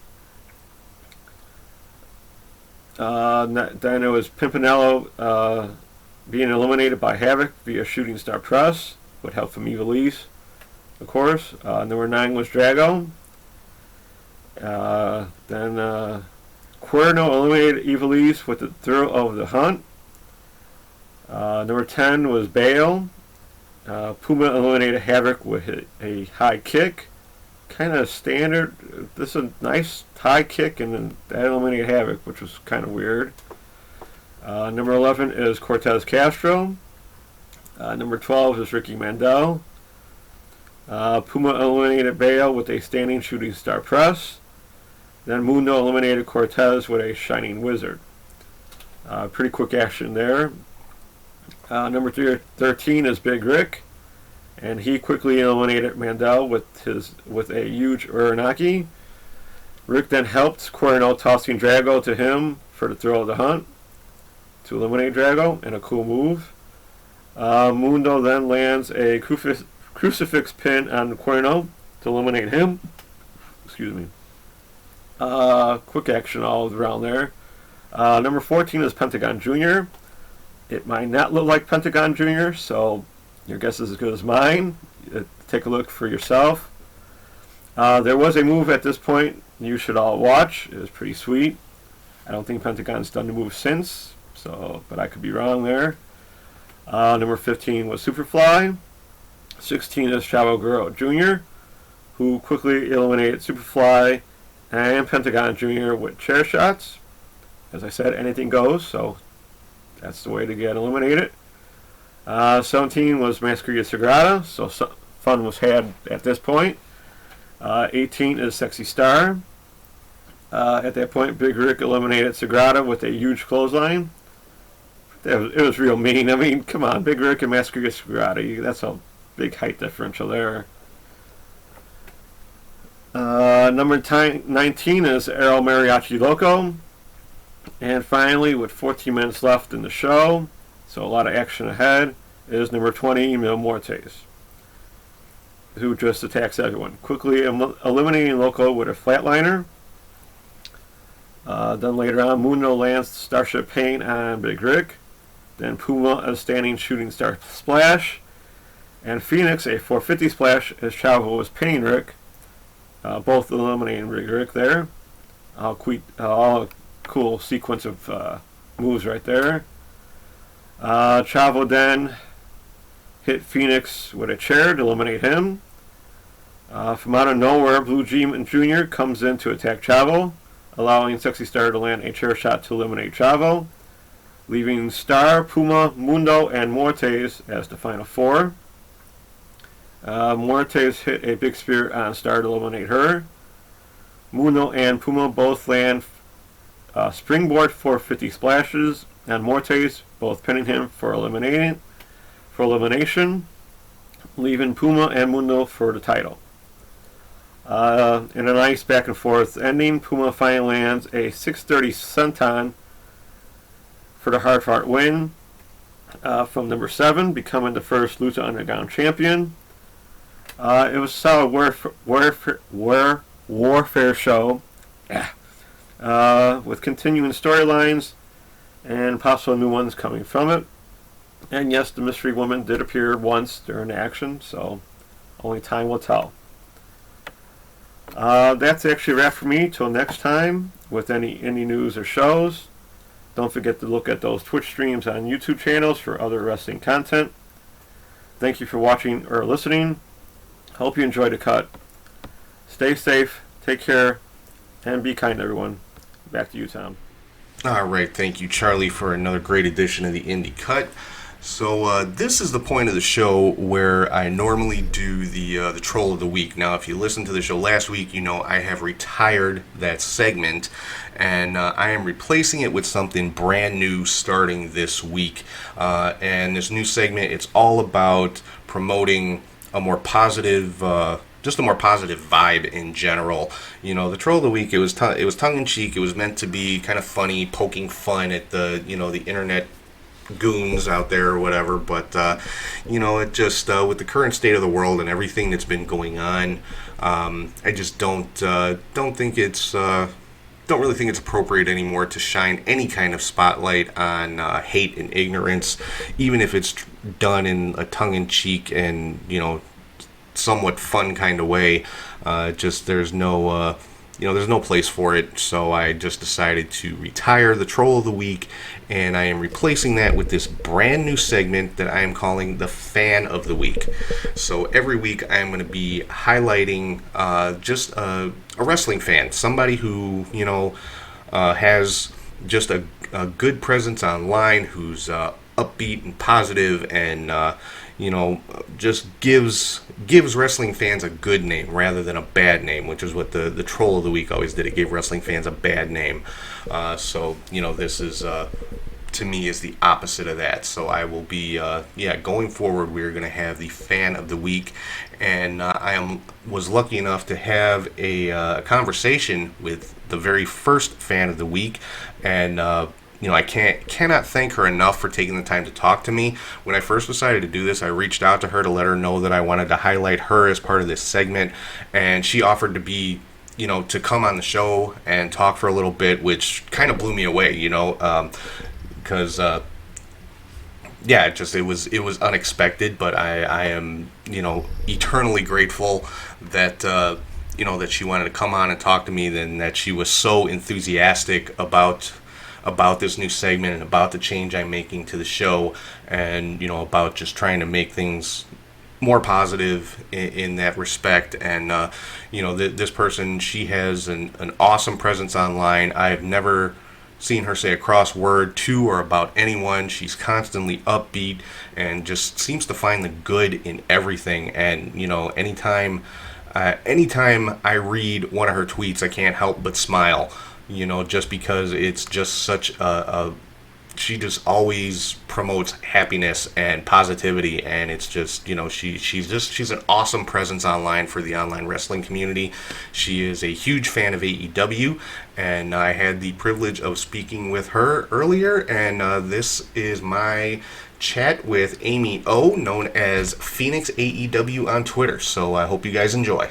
Then it was Pimpinello being eliminated by Havoc via Shooting Star Press with help from Evilise, of course. Number 9 was Drago. Then Cuerno eliminated Evilise with the thrill of the hunt. Number 10 was Bale. Puma eliminated Havoc with a high kick. Kind of standard. This is a nice high kick, and then that eliminated Havoc, which was kind of weird. Number 11 is Cortez Castro. Number 12 is Ricky Mandel. Puma eliminated Bale with a standing Shooting Star Press. Then Mundo eliminated Cortez with a Shining Wizard. Pretty quick action there. Number 13 is Big Rick, and he quickly eliminated Mandel with a huge Uranaki. Rick then helped Cuerno, tossing Drago to him for the thrill of the hunt to eliminate Drago in a cool move. Mundo then lands a crucifix pin on Cuerno to eliminate him. Excuse me. Quick action all around there. Number 14 is Pentagon Jr. It might not look like Pentagon Jr., so your guess is as good as mine. Take a look for yourself. There was a move at this point you should all watch. It was pretty sweet. I don't think Pentagon's done the move since, but I could be wrong there. Number 15 was Superfly. 16 is Chavo Guerrero Jr., who quickly eliminated Superfly and Pentagon Jr. with chair shots. As I said, anything goes, so that's the way to get eliminated. 17 was Masquerade Sagrada, so fun was had at this point. 18 is Sexy Star. At that point, Big Rick eliminated Sagrada with a huge clothesline. It was real mean. I mean, come on, Big Rick and Master Sagrada. That's a big height differential there. Number 19 is El Mariachi Loco. And finally, with 14 minutes left in the show, so a lot of action ahead, is number 20, Mil Muertes, who just attacks everyone, quickly eliminating Loco with a flatliner. Then later on, Mundo lands Starship Pain on Big Rick. Then Puma a standing shooting star splash. And Phoenix a 450 splash as Chavo was pinning Rick. Both eliminating Big Rick there. All cool sequence of moves right there. Chavo then hit Phoenix with a chair to eliminate him. From out of nowhere, Blue Demon Jr. comes in to attack Chavo, allowing Sexy Star to land a chair shot to eliminate Chavo, leaving Star, Puma, Mundo, and Muertes as the final four. Muertes hit a big spear on Star to eliminate her. Mundo and Puma both land springboard 450 splashes on Muertes, both pinning him for elimination, leaving Puma and Mundo for the title. In a nice back and forth ending, Puma finally lands a 630 senton for the hard fought win from number 7, becoming the first Lucha Underground champion. It was a solid warfare show with continuing storylines and possible new ones coming from it. And yes, the mystery woman did appear once during the action, so only time will tell. That's actually a wrap for me. Till next time with any indie news or shows. Don't forget to look at those Twitch streams on YouTube channels for other wrestling content. Thank you for watching or listening. Hope you enjoyed the cut. Stay safe, take care, and be kind, everyone. Back to you, Tom. All right, thank you, Charlie, for another great edition of the Indie Cut. So this is the point of the show where I normally do the Troll of the Week. Now, if you listened to the show last week, you know I have retired that segment, and I am replacing it with something brand new starting this week. And this new segment, it's all about promoting a more positive, just a more positive vibe in general. You know, the Troll of the Week, it was tongue-in-cheek. It was meant to be kind of funny, poking fun at the internet goons out there or whatever, but it just with the current state of the world and everything that's been going on, I just don't think it's don't really think it's appropriate anymore to shine any kind of spotlight on hate and ignorance, even if it's done in a tongue-in-cheek and somewhat fun kind of way. Just there's no place for it, so I just decided to retire the Troll of the Week, and I am replacing that with this brand new segment that I am calling the Fan of the Week. So every week I am going to be highlighting just a wrestling fan, somebody who has just a good presence online, who's upbeat and positive, and just gives wrestling fans a good name rather than a bad name, which is what the Troll of the Week always did. It gave wrestling fans a bad name. So this is to me is the opposite of that. So I will be going forward, we're going to have the Fan of the Week, and I was lucky enough to have a conversation with the very first Fan of the Week, and I cannot thank her enough for taking the time to talk to me. When I first decided to do this, I reached out to her to let her know that I wanted to highlight her as part of this segment, and she offered to be, to come on the show and talk for a little bit, which kind of blew me away, because it was unexpected, but I am, eternally grateful that that she wanted to come on and talk to me, then that she was so enthusiastic about this new segment and about the change I'm making to the show, and about just trying to make things more positive in that respect. And this person, she has an awesome presence online. I've never seen her say a cross word to or about anyone. She's constantly upbeat and just seems to find the good in everything. And anytime Anytime I read one of her tweets, I can't help but smile. Just because it's just such a she just always promotes happiness and positivity, and it's just she's an awesome presence online for the online wrestling community. She is a huge fan of AEW, and I had the privilege of speaking with her earlier, and this is my chat with Amy O, known as Phoenix AEW on Twitter. So I hope you guys enjoy.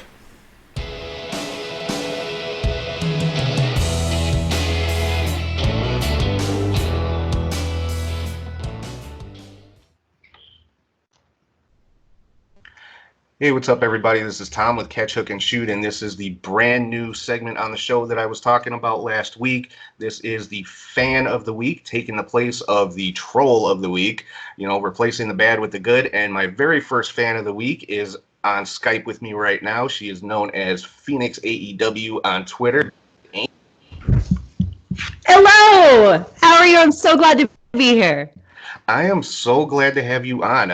Hey, what's up, everybody? This is Tom with Catch, Hook, and Shoot, and this is the brand new segment on the show that I was talking about last week. This is the Fan of the Week, taking the place of the Troll of the Week, replacing the bad with the good. And my very first Fan of the Week is on Skype with me right now. She is known as Phoenix AEW on Twitter. Hello! How are you? I'm so glad to be here. I am so glad to have you on.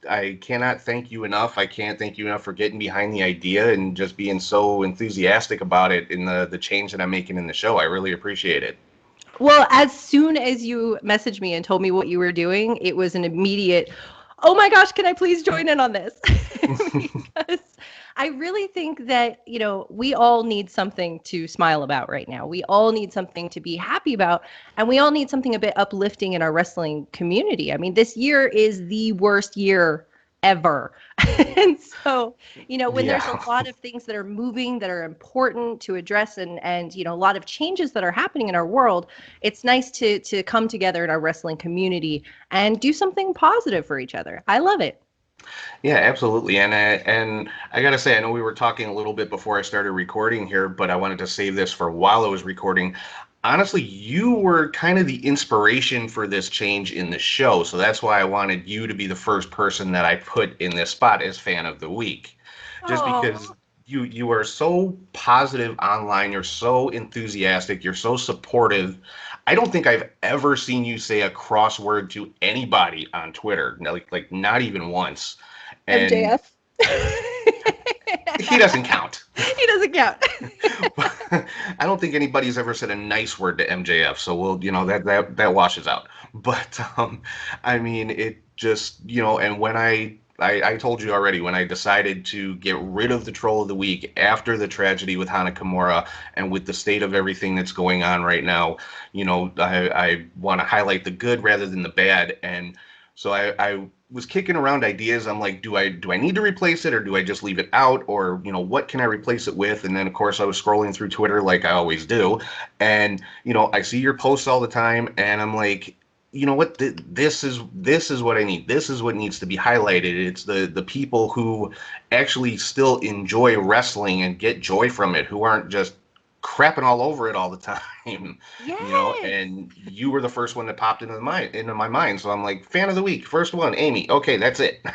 I cannot thank you enough. I can't thank you enough for getting behind the idea and just being so enthusiastic about it in the change that I'm making in the show. I really appreciate it. Well, as soon as you messaged me and told me what you were doing, it was an immediate, oh my gosh, can I please join in on this? Because I really think that, we all need something to smile about right now. We all need something to be happy about, and we all need something a bit uplifting in our wrestling community. I mean, this year is the worst year ever. And so, when there's a lot of things that are moving, that are important to address, and a lot of changes that are happening in our world, it's nice to come together in our wrestling community and do something positive for each other. I love it. Yeah, absolutely. And I gotta say, I know we were talking a little bit before I started recording here, but I wanted to save this for while I was recording. Honestly, you were kind of the inspiration for this change in the show, so that's why I wanted you to be the first person that I put in this spot as Fan of the Week. Just because you are so positive online, you're so enthusiastic, you're so supportive. I don't think I've ever seen you say a crossword to anybody on Twitter, like not even once. And MJF. He doesn't count. He doesn't count. I don't think anybody's ever said a nice word to MJF, so we'll, that washes out. But I mean, it just, and when I told you already, when I decided to get rid of the Troll of the Week after the tragedy with Hana Kimura and with the state of everything that's going on right now, I want to highlight the good rather than the bad. And so I was kicking around ideas. I'm like, do I need to replace it, or do I just leave it out, or what can I replace it with? And then of course I was scrolling through Twitter like I always do, and I see your posts all the time, and I'm like, you know what? This is what I need. This is what needs to be highlighted. It's the people who actually still enjoy wrestling and get joy from it, who aren't just crapping all over it all the time. Yes. And you were the first one that popped into my mind. So I'm like, Fan of the Week, first one, Amy. Okay, that's it.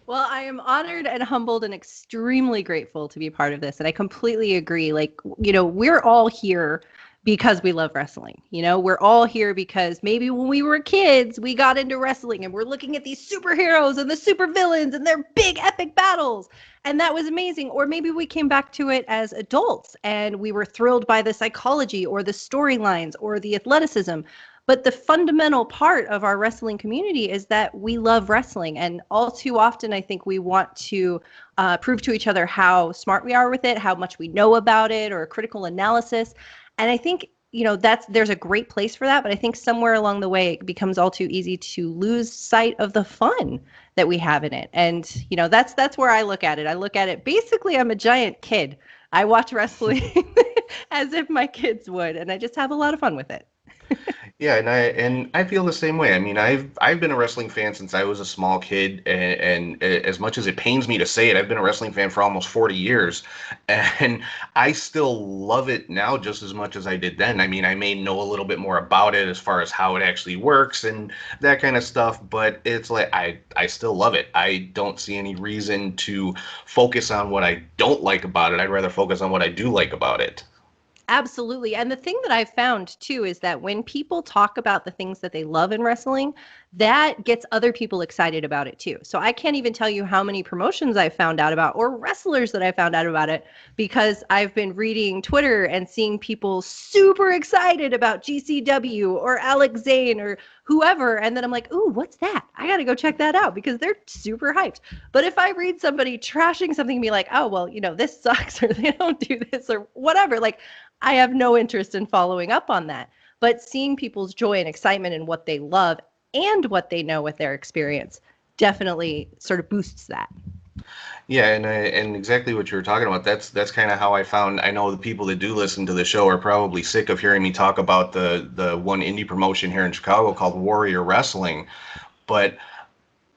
Well, I am honored and humbled and extremely grateful to be part of this. And I completely agree. Like, we're all here because we love wrestling. We're all here because maybe when we were kids, we got into wrestling and we're looking at these superheroes and the supervillains and their big epic battles. And that was amazing. Or maybe we came back to it as adults and we were thrilled by the psychology or the storylines or the athleticism. But the fundamental part of our wrestling community is that we love wrestling. And all too often, I think we want to prove to each other how smart we are with it, how much we know about it, or critical analysis. And I think, there's a great place for that. But I think somewhere along the way, it becomes all too easy to lose sight of the fun that we have in it. And, that's where I look at it. I look at it, basically, I'm a giant kid. I watch wrestling as if my kids would. And I just have a lot of fun with it. Yeah, and I feel the same way. I mean, I've been a wrestling fan since I was a small kid, and as much as it pains me to say it, I've been a wrestling fan for almost 40 years, and I still love it now just as much as I did then. I mean, I may know a little bit more about it as far as how it actually works and that kind of stuff, but it's like I still love it. I don't see any reason to focus on what I don't like about it. I'd rather focus on what I do like about it. Absolutely. And the thing that I've found too is that when people talk about the things that they love in wrestling, that gets other people excited about it too. So I can't even tell you how many promotions I found out about or wrestlers that I found out about it because I've been reading Twitter and seeing people super excited about GCW or Alex Zane or whoever. And then I'm like, ooh, what's that? I got to go check that out because they're super hyped. But if I read somebody trashing something and be like, oh, well, this sucks or they don't do this or whatever, like, I have no interest in following up on that. But seeing people's joy and excitement in what they love and what they know with their experience definitely sort of boosts that. Yeah, and exactly what you were talking about. That's kind of how I found. I know the people that do listen to the show are probably sick of hearing me talk about the one indie promotion here in Chicago called Warrior Wrestling, but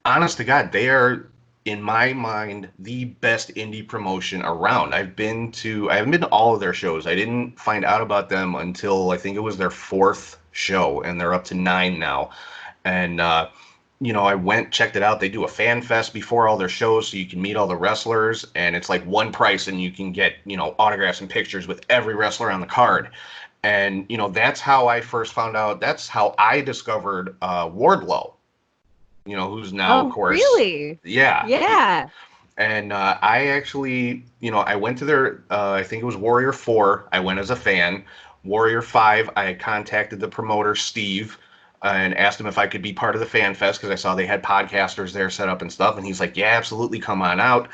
honest to God, they are, in my mind, the best indie promotion around. I haven't been to all of their shows. I didn't find out about them until I think it was their 4th show, and they're up to 9 now. And I went, checked it out. They do a fan fest before all their shows, so you can meet all the wrestlers, and it's like one price, and you can get autographs and pictures with every wrestler on the card. And that's how I first found out. That's how I discovered Wardlow. Who's now, of course. Really? Yeah. Yeah. And I actually, I went to their, I think it was Warrior 4. I went as a fan. Warrior 5, I contacted the promoter, Steve, and asked him if I could be part of the Fan Fest because I saw they had podcasters there set up and stuff. And he's like, yeah, absolutely, come on out.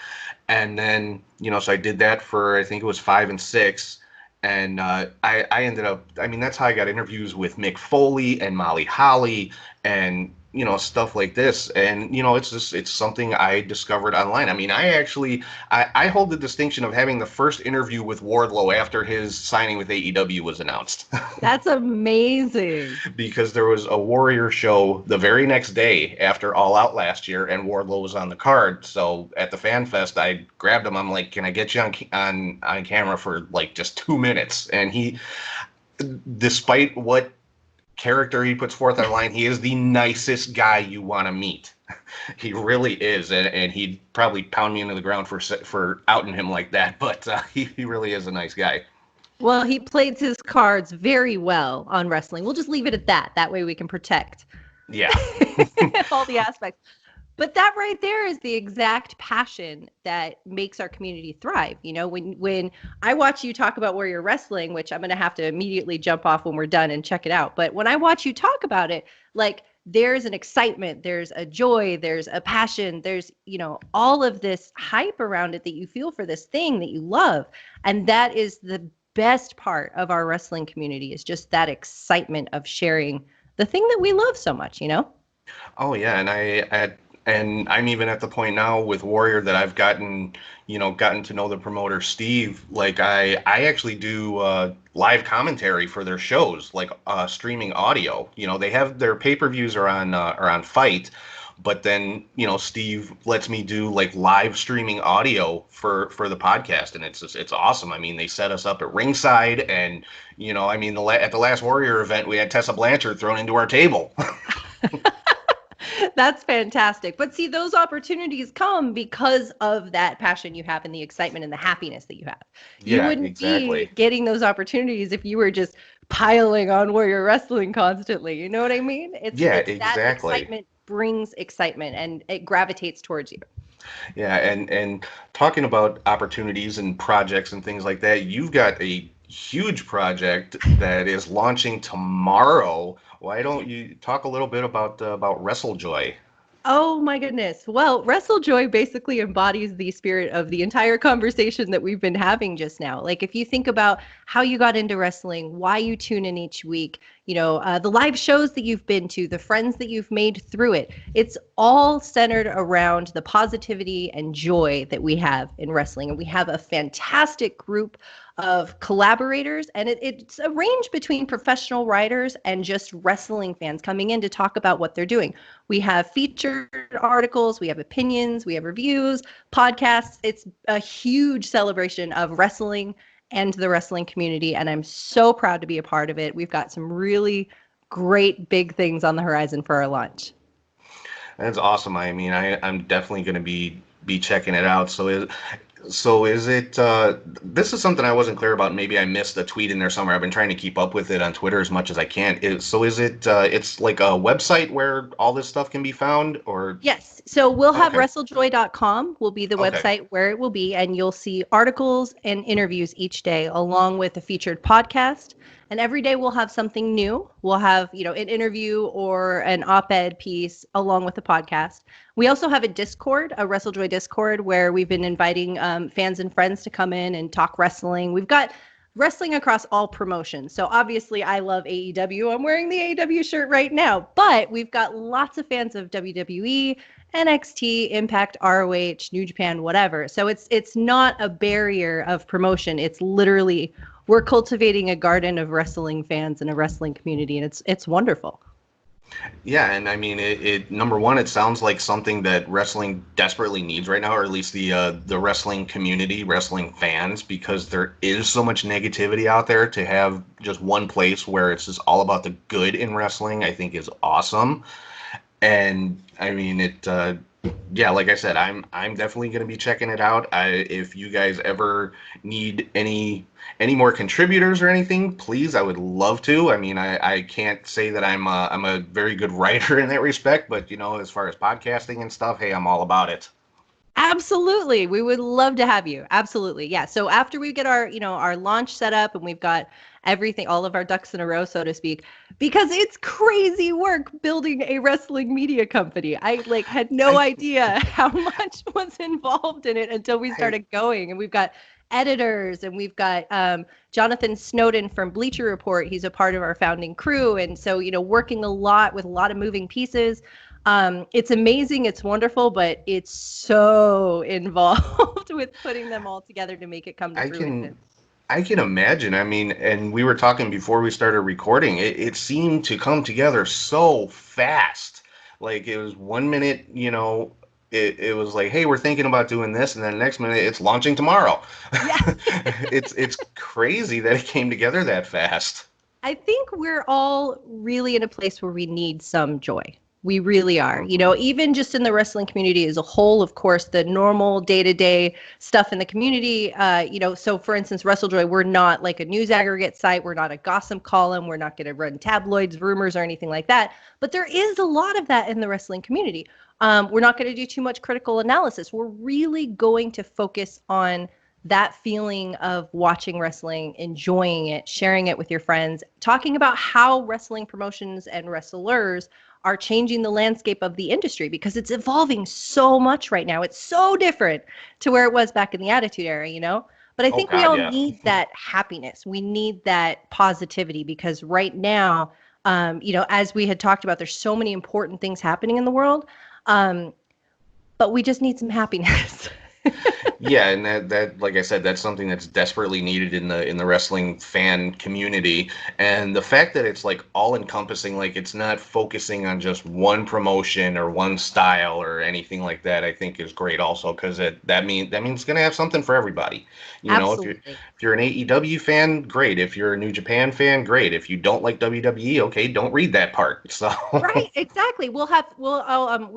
And then, so I did that for, I think it was 5 and 6. And I ended up, that's how I got interviews with Mick Foley and Molly Holly and stuff like this. And it's something I discovered online. I hold the distinction of having the first interview with Wardlow after his signing with AEW was announced. That's amazing. Because there was a Warrior show the very next day after All Out last year, and Wardlow was on the card. So at the Fan Fest, I grabbed him. I'm like, can I get you on camera for like just 2 minutes? And he, despite what character he puts forth online, he is the nicest guy you want to meet. He really is, and he'd probably pound me into the ground for outing him like that, but he really is a nice guy. Well, he plays his cards very well on wrestling. We'll just leave it at that. That way we can protect all the aspects. But that right there is the exact passion that makes our community thrive. When I watch you talk about Warrior Wrestling, which I'm going to have to immediately jump off when we're done and check it out. But when I watch you talk about it, like there's an excitement, there's a joy, there's a passion, there's, all of this hype around it that you feel for this thing that you love. And that is the best part of our wrestling community, is just that excitement of sharing the thing that we love so much, Oh, yeah. And I'm even at the point now with Warrior that I've gotten to know the promoter, Steve. Like I actually do live commentary for their shows, like streaming audio. They have their pay-per-views are on Fight, but then Steve lets me do like live streaming audio for the podcast, and it's awesome. They set us up at ringside, and at the last Warrior event we had Tessa Blanchard thrown into our table. That's fantastic. But see, those opportunities come because of that passion you have and the excitement and the happiness that you have. You wouldn't be getting those opportunities if you were just piling on Warrior Wrestling constantly. You know what I mean? It's exactly. That excitement brings excitement and it gravitates towards you. Yeah, and talking about opportunities and projects and things like that, you've got a huge project that is launching tomorrow. Why don't you talk a little bit about WrestleJoy? Oh my goodness. Well, WrestleJoy basically embodies the spirit of the entire conversation that we've been having just now. Like if you think about how you got into wrestling, why you tune in each week, the live shows that you've been to, the friends that you've made through it, it's all centered around the positivity and joy that we have in wrestling. And we have a fantastic group of collaborators, and it's a range between professional writers and just wrestling fans coming in to talk about what they're doing. We have featured articles, we have opinions, we have reviews, podcasts. It's a huge celebration of wrestling and the wrestling community, and I'm so proud to be a part of it. We've got some really great big things on the horizon for our launch. That's awesome. I'm definitely going to be checking it out. So So is it, this is something I wasn't clear about. Maybe I missed a tweet in there somewhere. I've been trying to keep up with it on Twitter as much as I can. Is it, it's like a website where all this stuff can be found, or? Yes. So we'll have Okay. wrestlejoy.com will be the Okay. website where it will be, and you'll see articles and interviews each day along with a featured podcast. And every day we'll have something new. We'll have, an interview or an op-ed piece along with the podcast. We also have a Discord, a WrestleJoy Discord, where we've been inviting fans and friends to come in and talk wrestling. We've got wrestling across all promotions. So obviously I love AEW. I'm wearing the AEW shirt right now, but we've got lots of fans of WWE, NXT, Impact, ROH, New Japan, whatever. So it's not a barrier of promotion. It's literally we're cultivating a garden of wrestling fans and a wrestling community, and it's wonderful. Yeah, and I mean, it number one, it sounds like something that wrestling desperately needs right now, or at least the wrestling community, wrestling fans, because there is so much negativity out there. To have just one place where it's just all about the good in wrestling, I think is awesome. And I mean, yeah, like I said, I'm definitely going to be checking it out. If you guys ever need any more contributors or anything, please, I would love to. I mean, I can't say that I'm a very good writer in that respect, but as far as podcasting and stuff, hey, I'm all about it. Absolutely. We would love to have you. Absolutely. Yeah. So after we get our launch set up and we've got everything, all of our ducks in a row, so to speak, because it's crazy work building a wrestling media company. I had no idea how much was involved in it until we started going. And we've got editors and we've got Jonathan Snowden from Bleacher Report. He's a part of our founding crew. And so, working a lot with a lot of moving pieces. It's amazing. It's wonderful, but it's so involved with putting them all together to make it come to fruition. I can imagine. I mean, and we were talking before we started recording. It seemed to come together so fast. Like it was 1 minute, it was like, hey, we're thinking about doing this, and then the next minute it's launching tomorrow. Yeah. It's crazy that it came together that fast. I think we're all really in a place where we need some joy. We really are. Even just in the wrestling community as a whole, of course, the normal day-to-day stuff in the community, so for instance, WrestleJoy, we're not like a news aggregate site. We're not a gossip column. We're not going to run tabloids, rumors, or anything like that. But there is a lot of that in the wrestling community. We're not going to do too much critical analysis. We're really going to focus on that feeling of watching wrestling, enjoying it, sharing it with your friends, talking about how wrestling promotions and wrestlers are changing the landscape of the industry because it's evolving so much right now. It's so different to where it was back in the Attitude Era, But I think we all need that happiness. We need that positivity because right now, as we had talked about, there's so many important things happening in the world, but we just need some happiness. Yeah, and that like I said, that's something that's desperately needed in the wrestling fan community. And the fact that it's like all encompassing, like it's not focusing on just one promotion or one style or anything like that, I think is great also, because that means it's gonna have something for everybody. Absolutely. If you're an AEW fan, great. If you're a New Japan fan, great. If you don't like WWE, okay, don't read that part. So Right, exactly. We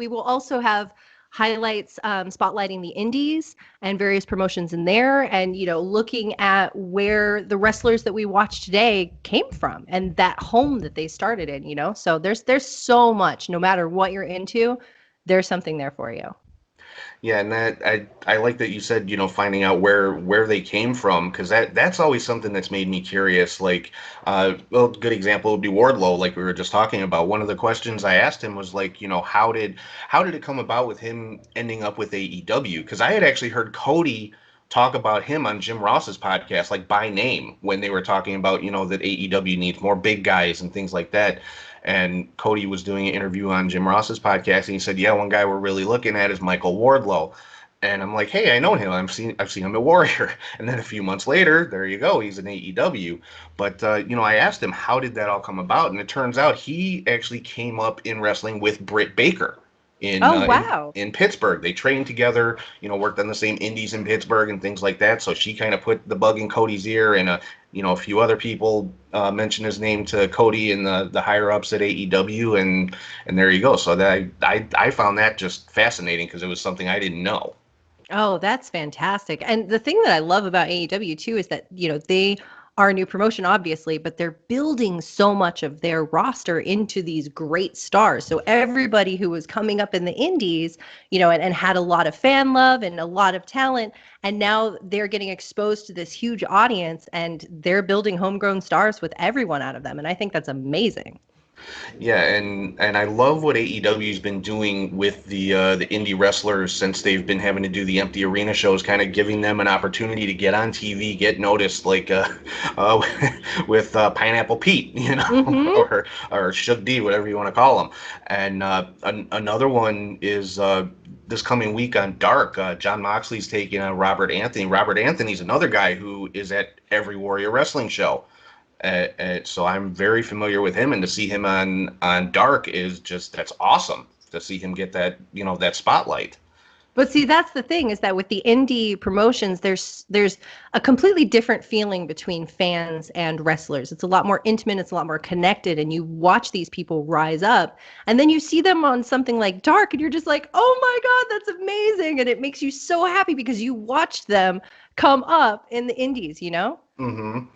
will also have highlights spotlighting the indies and various promotions in there, and looking at where the wrestlers that we watch today came from and that home that they started in. So there's so much. No matter what you're into, there's something there for you. Yeah, and that I like that you said, finding out where they came from, because that's always something that's made me curious. Like, well, a good example would be Wardlow, like we were just talking about. One of the questions I asked him was like, how did it come about with him ending up with AEW? Because I had actually heard Cody talk about him on Jim Ross's podcast, like by name, when they were talking about, that AEW needs more big guys and things like that. And Cody was doing an interview on Jim Ross's podcast, and he said, yeah, one guy we're really looking at is Michael Wardlow. And I'm like, hey, I know him. I've seen him at Warrior. And then a few months later, there you go, he's in AEW. But, I asked him, how did that all come about? And it turns out he actually came up in wrestling with Britt Baker in Pittsburgh. They trained together, worked on the same indies in Pittsburgh and things like that. So she kind of put the bug in Cody's ear, and a few other people mentioned his name to Cody and the higher ups at AEW, and there you go. So that I found that just fascinating because it was something I didn't know. Oh, that's fantastic. And the thing that I love about AEW too is that, they are a new promotion, obviously, but they're building so much of their roster into these great stars. So everybody who was coming up in the indies, and had a lot of fan love and a lot of talent, and now they're getting exposed to this huge audience and they're building homegrown stars with everyone out of them. And I think that's amazing. Yeah, and I love what AEW's been doing with the indie wrestlers since they've been having to do the empty arena shows, kind of giving them an opportunity to get on TV, get noticed, like uh, with Pineapple Pete, Mm-hmm. or Shug D, whatever you want to call him. And another one is this coming week on Dark. John Moxley's taking on Robert Anthony. Robert Anthony's another guy who is at every Warrior Wrestling show. So I'm very familiar with him, and to see him on Dark that's awesome. To see him get that spotlight. But see, that's the thing, is that with the indie promotions, there's a completely different feeling between fans and wrestlers. It's a lot more intimate, it's a lot more connected, and you watch these people rise up, and then you see them on something like Dark, and you're just like, oh my God, that's amazing. And it makes you so happy because you watched them come up in the indies, Mm-hmm.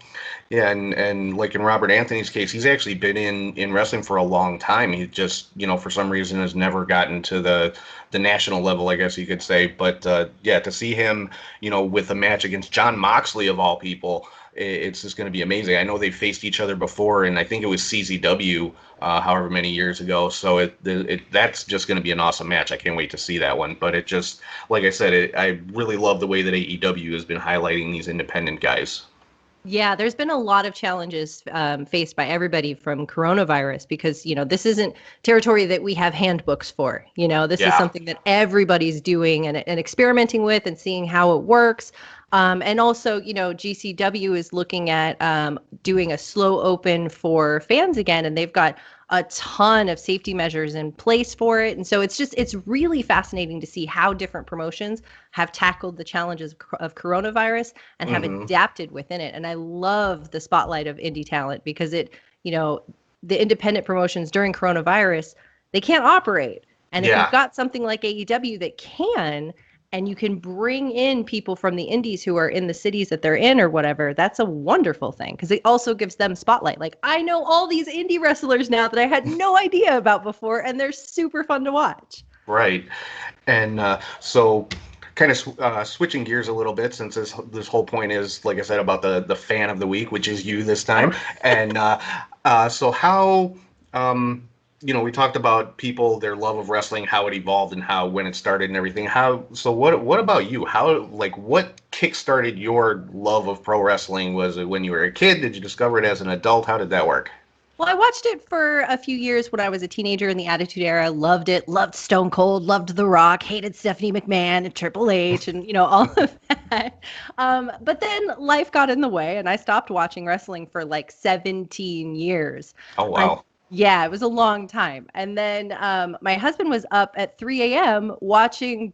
Yeah, and like in Robert Anthony's case, he's actually been in wrestling for a long time. He just, for some reason has never gotten to the national level, I guess you could say. But yeah, to see him, with a match against John Moxley of all people, it's just going to be amazing. I know they faced each other before, and I think it was CZW, however many years ago. So that's just going to be an awesome match. I can't wait to see that one. But it just, like I said, I really love the way that AEW has been highlighting these independent guys. Yeah, there's been a lot of challenges faced by everybody from coronavirus because, this isn't territory that we have handbooks for. This is Yeah. something that everybody's doing and experimenting with and seeing how it works. And also, GCW is looking at doing a slow open for fans again, and they've got a ton of safety measures in place for it. And so it's really fascinating to see how different promotions have tackled the challenges of coronavirus and have adapted within it. And I love the spotlight of indie talent because the independent promotions during coronavirus, they can't operate. And if Yeah. you've got something like AEW that can, and you can bring in people from the indies who are in the cities that they're in or whatever, that's a wonderful thing because it also gives them spotlight. Like, I know all these indie wrestlers now that I had no idea about before, and they're super fun to watch. Right. And so kind of switching gears a little bit, since this whole point is, like I said, about the fan of the week, which is you this time. And so how, we talked about people, their love of wrestling, how it evolved and when it started and everything. What about you? What kickstarted your love of pro wrestling? Was it when you were a kid? Did you discover it as an adult? How did that work? Well, I watched it for a few years when I was a teenager in the Attitude Era. Loved it. Loved Stone Cold. Loved The Rock. Hated Stephanie McMahon and Triple H and, all of that. But then life got in the way and I stopped watching wrestling for like 17 years. Oh, wow. Yeah, it was a long time. And then my husband was up at 3 a.m. watching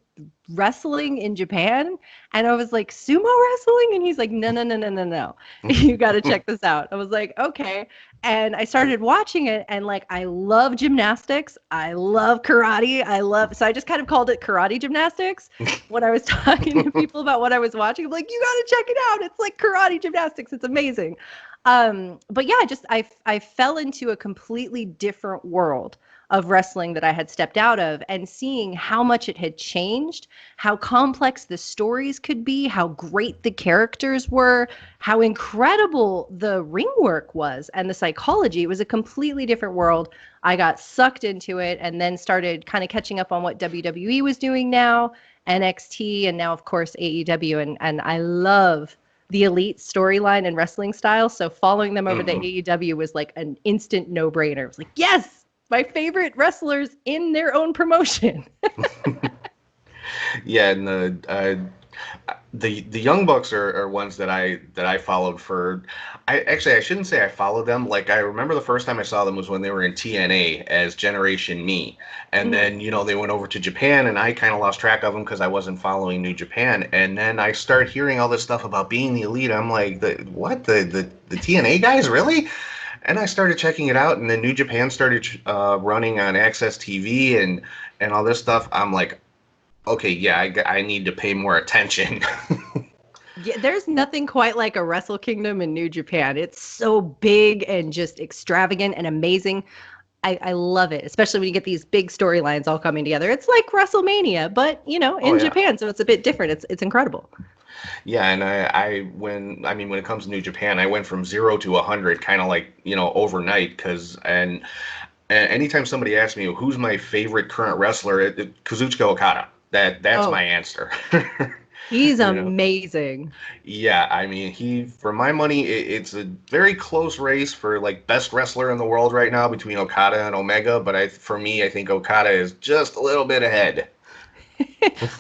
wrestling in Japan. And I was like, sumo wrestling? And he's like, no. You got to check this out. I was like, okay. And I started watching it. And like, I love gymnastics. I love karate. So I just kind of called it karate gymnastics. When I was talking to people about what I was watching, I'm like, you got to check it out. It's like karate gymnastics. It's amazing. But yeah, I fell into a completely different world of wrestling that I had stepped out of, and seeing how much it had changed, how complex the stories could be, how great the characters were, how incredible the ring work was and the psychology. It was a completely different world. I got sucked into it and then started kind of catching up on what WWE was doing now, NXT, and now of course AEW, and I love the Elite storyline and wrestling style. So following them over to AEW was like an instant no-brainer. It was like, yes, my favorite wrestlers in their own promotion. Yeah, and the Young Bucks are ones that I followed for. I shouldn't say I followed them. Like, I remember the first time I saw them was when they were in TNA as Generation Me, and then they went over to Japan, and I kind of lost track of them because I wasn't following New Japan. And then I started hearing all this stuff about being the Elite. I'm like, the TNA guys, really? And I started checking it out, and then New Japan started running on Access TV and all this stuff. I'm like, okay, yeah, I need to pay more attention. Yeah, there's nothing quite like a Wrestle Kingdom in New Japan. It's so big and just extravagant and amazing. I love it, especially when you get these big storylines all coming together. It's like WrestleMania, but Oh in yeah. Japan, so it's a bit different. It's incredible. Yeah, and when it comes to New Japan, I went from 0 to 100 kind of like, overnight and anytime somebody asks me who's my favorite current wrestler, Kazuchika Okada. That's Oh, my answer. he's You know. amazing. Yeah, I mean, for my money, it's a very close race for like best wrestler in the world right now between Okada and Omega, but for me, I think Okada is just a little bit ahead.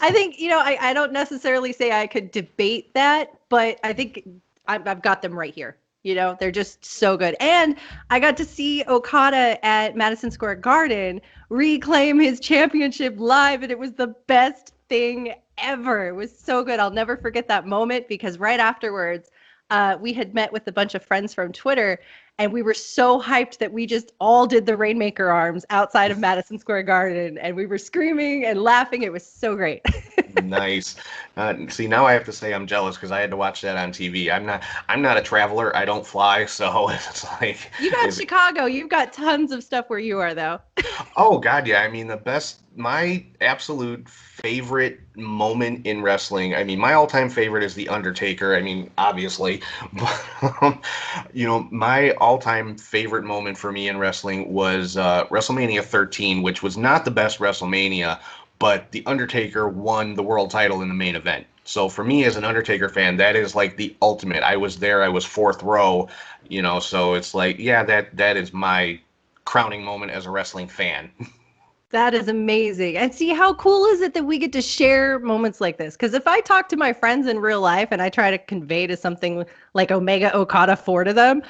I think, I don't necessarily say I could debate that, but I think I've got them right here. They're just so good. And I got to see Okada at Madison Square Garden reclaim his championship live, and it was the best thing ever. It was so good. I'll never forget that moment because right afterwards, we had met with a bunch of friends from Twitter, and we were so hyped that we just all did the Rainmaker arms outside of Madison Square Garden, and we were screaming and laughing. It was so great. Nice. See, now I have to say I'm jealous because I had to watch that on TV. I'm not a traveler. I don't fly, so it's like You got if Chicago. You've got tons of stuff where you are, though. Oh God, yeah. I mean, my absolute favorite moment in wrestling. I mean, my all-time favorite is The Undertaker. I mean, obviously, but my all-time favorite moment for me in wrestling was WrestleMania 13, which was not the best WrestleMania, but The Undertaker won the world title in the main event. So for me as an Undertaker fan, that is like the ultimate. I was there. I was fourth row. So it's like, yeah, that is my crowning moment as a wrestling fan. That is amazing. And see, how cool is it that we get to share moments like this? Because if I talk to my friends in real life and I try to convey to something like Omega Okada 4 to them,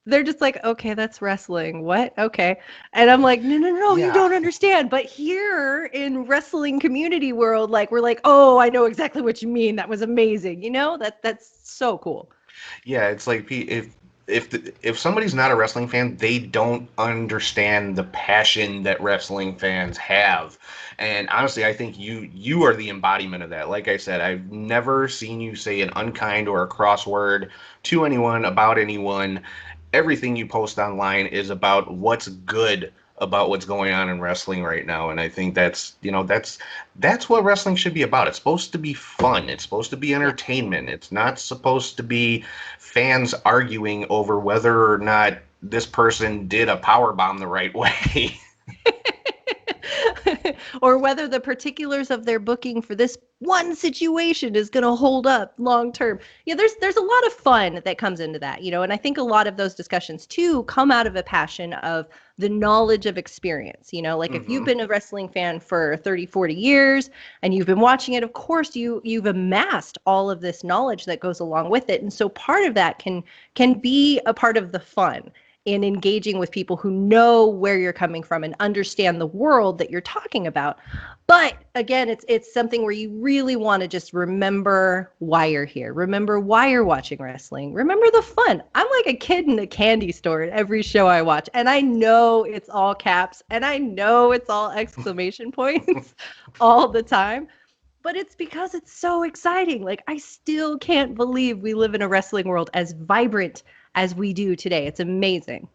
they're just like, okay, that's wrestling. What? Okay. And I'm like, no, no, no, you Yeah. don't understand. But here in wrestling community world, like we're like, oh, I know exactly what you mean. That was amazing. That's so cool. Yeah, it's like if somebody's not a wrestling fan, they don't understand the passion that wrestling fans have. And honestly, I think you are the embodiment of that. Like I said, I've never seen you say an unkind or a cross word to anyone about anyone. Everything you post online is about what's good about what's going on in wrestling right now, and I think that's what wrestling should be about. It's supposed to be fun. It's supposed to be Yeah. entertainment. It's not supposed to be fans arguing over whether or not this person did a power bomb the right way. Or whether the particulars of their booking for this one situation is going to hold up long term. Yeah, there's a lot of fun that comes into that, and I think a lot of those discussions too come out of a passion of the knowledge of experience, like if you've Hmm. been a wrestling fan for 30, 40 years and you've been watching it, of course you've amassed all of this knowledge that goes along with it. And so part of that can be a part of the fun in engaging with people who know where you're coming from and understand the world that you're talking about. But again, it's something where you really want to just remember why you're here. Remember why you're watching wrestling. Remember the fun. I'm like a kid in a candy store at every show I watch, and I know it's all caps and I know it's all exclamation points all the time. But it's because it's so exciting. Like, I still can't believe we live in a wrestling world as vibrant as we do today. It's amazing.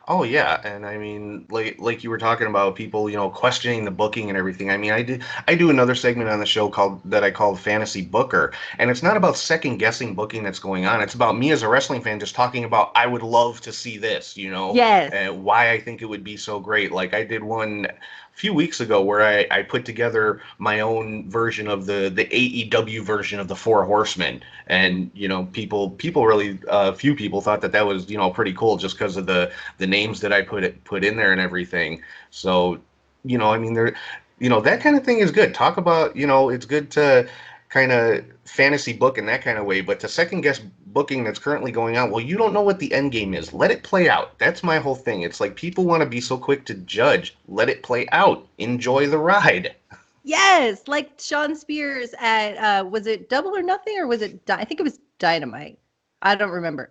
Oh yeah, and I mean, like you were talking about people, questioning the booking and everything. I mean, I do another segment on the show I called Fantasy Booker, and it's not about second guessing booking that's going on. It's about me as a wrestling fan just talking about I would love to see this, Yes. and why I think it would be so great. Like I did one a few weeks ago where I put together my own version of the AEW version of the Four Horsemen, and people really few people thought that was pretty cool just because of the names that I put in there and everything. So, I mean, that kind of thing is good. Talk about, it's good to kind of fantasy book in that kind of way, but to second guess booking that's currently going on, well, you don't know what the end game is. Let it play out. That's my whole thing. It's like people want to be so quick to judge. Let it play out. Enjoy the ride. Yes. Like Sean Spears at, was it Double or Nothing or was it, I think it was Dynamite. I don't remember.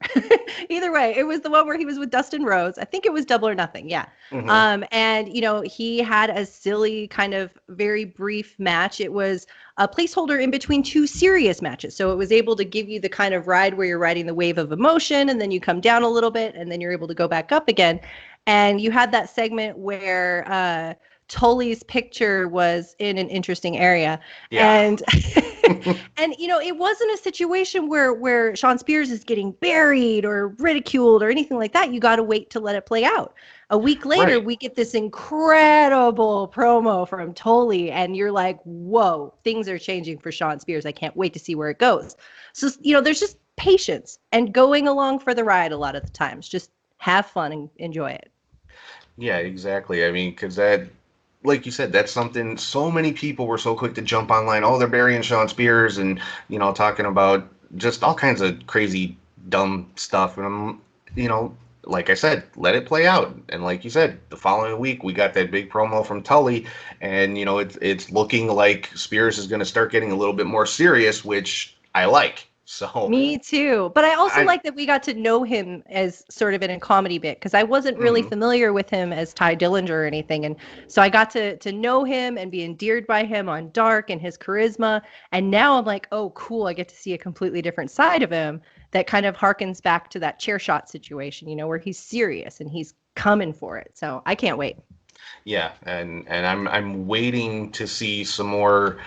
Either way, it was the one where he was with Dustin Rhodes. I think it was Double or Nothing. Yeah. And he had a silly kind of very brief match. It was a placeholder in between two serious matches. So it was able to give you the kind of ride where you're riding the wave of emotion and then you come down a little bit and then you're able to go back up again. And you had that segment where Tully's picture was in an interesting area. Yeah. And and it wasn't a situation where Sean Spears is getting buried or ridiculed or anything like that. You got to wait to let it play out. A week later, Right. we get this incredible promo from Tully, and you're like, whoa, things are changing for Sean Spears. I can't wait to see where it goes. So, there's just patience and going along for the ride a lot of the times. Just have fun and enjoy it. Yeah, exactly. I mean, because that, like you said, that's something so many people were so quick to jump online. Oh, they're burying Sean Spears and, talking about just all kinds of crazy, dumb stuff. And like I said, let it play out. And like you said, the following week, we got that big promo from Tully. And, it's looking like Spears is going to start getting a little bit more serious, which I like. So Me too. But I also like that we got to know him as sort of in a comedy bit because I wasn't really familiar with him as Ty Dillinger or anything. And so I got to know him and be endeared by him on Dark and his charisma. And now I'm like, oh, cool. I get to see a completely different side of him that kind of harkens back to that chair shot situation, where he's serious and he's coming for it. So I can't wait. yeah, and I'm waiting to see some more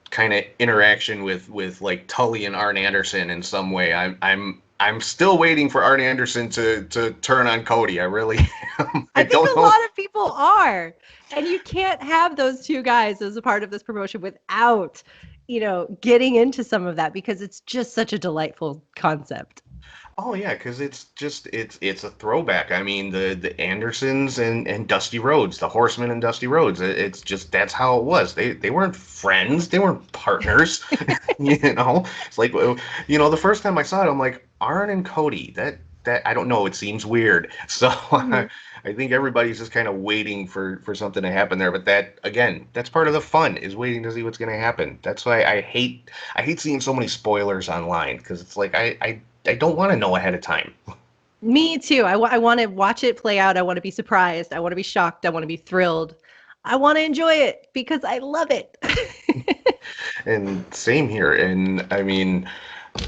kind of interaction with like Tully and Arn Anderson in some way. I'm still waiting for Arn Anderson to turn on Cody. I really am. I think a lot of people are. And you can't have those two guys as a part of this promotion without, getting into some of that because it's just such a delightful concept. Oh yeah, because it's a throwback. I mean the Andersons and Dusty Rhodes, the Horsemen and Dusty Rhodes. It's just that's how it was. They weren't friends. They weren't partners. It's like the first time I saw it, I'm like Arn and Cody. That I don't know. It seems weird. So I think everybody's just kind of waiting for something to happen there. But that again, that's part of the fun is waiting to see what's going to happen. That's why I hate seeing so many spoilers online because it's like I don't want to know ahead of time. Me too. I want to watch it play out. I want to be surprised. I want to be shocked. I want to be thrilled. I want to enjoy it because I love it. And same here. And I mean,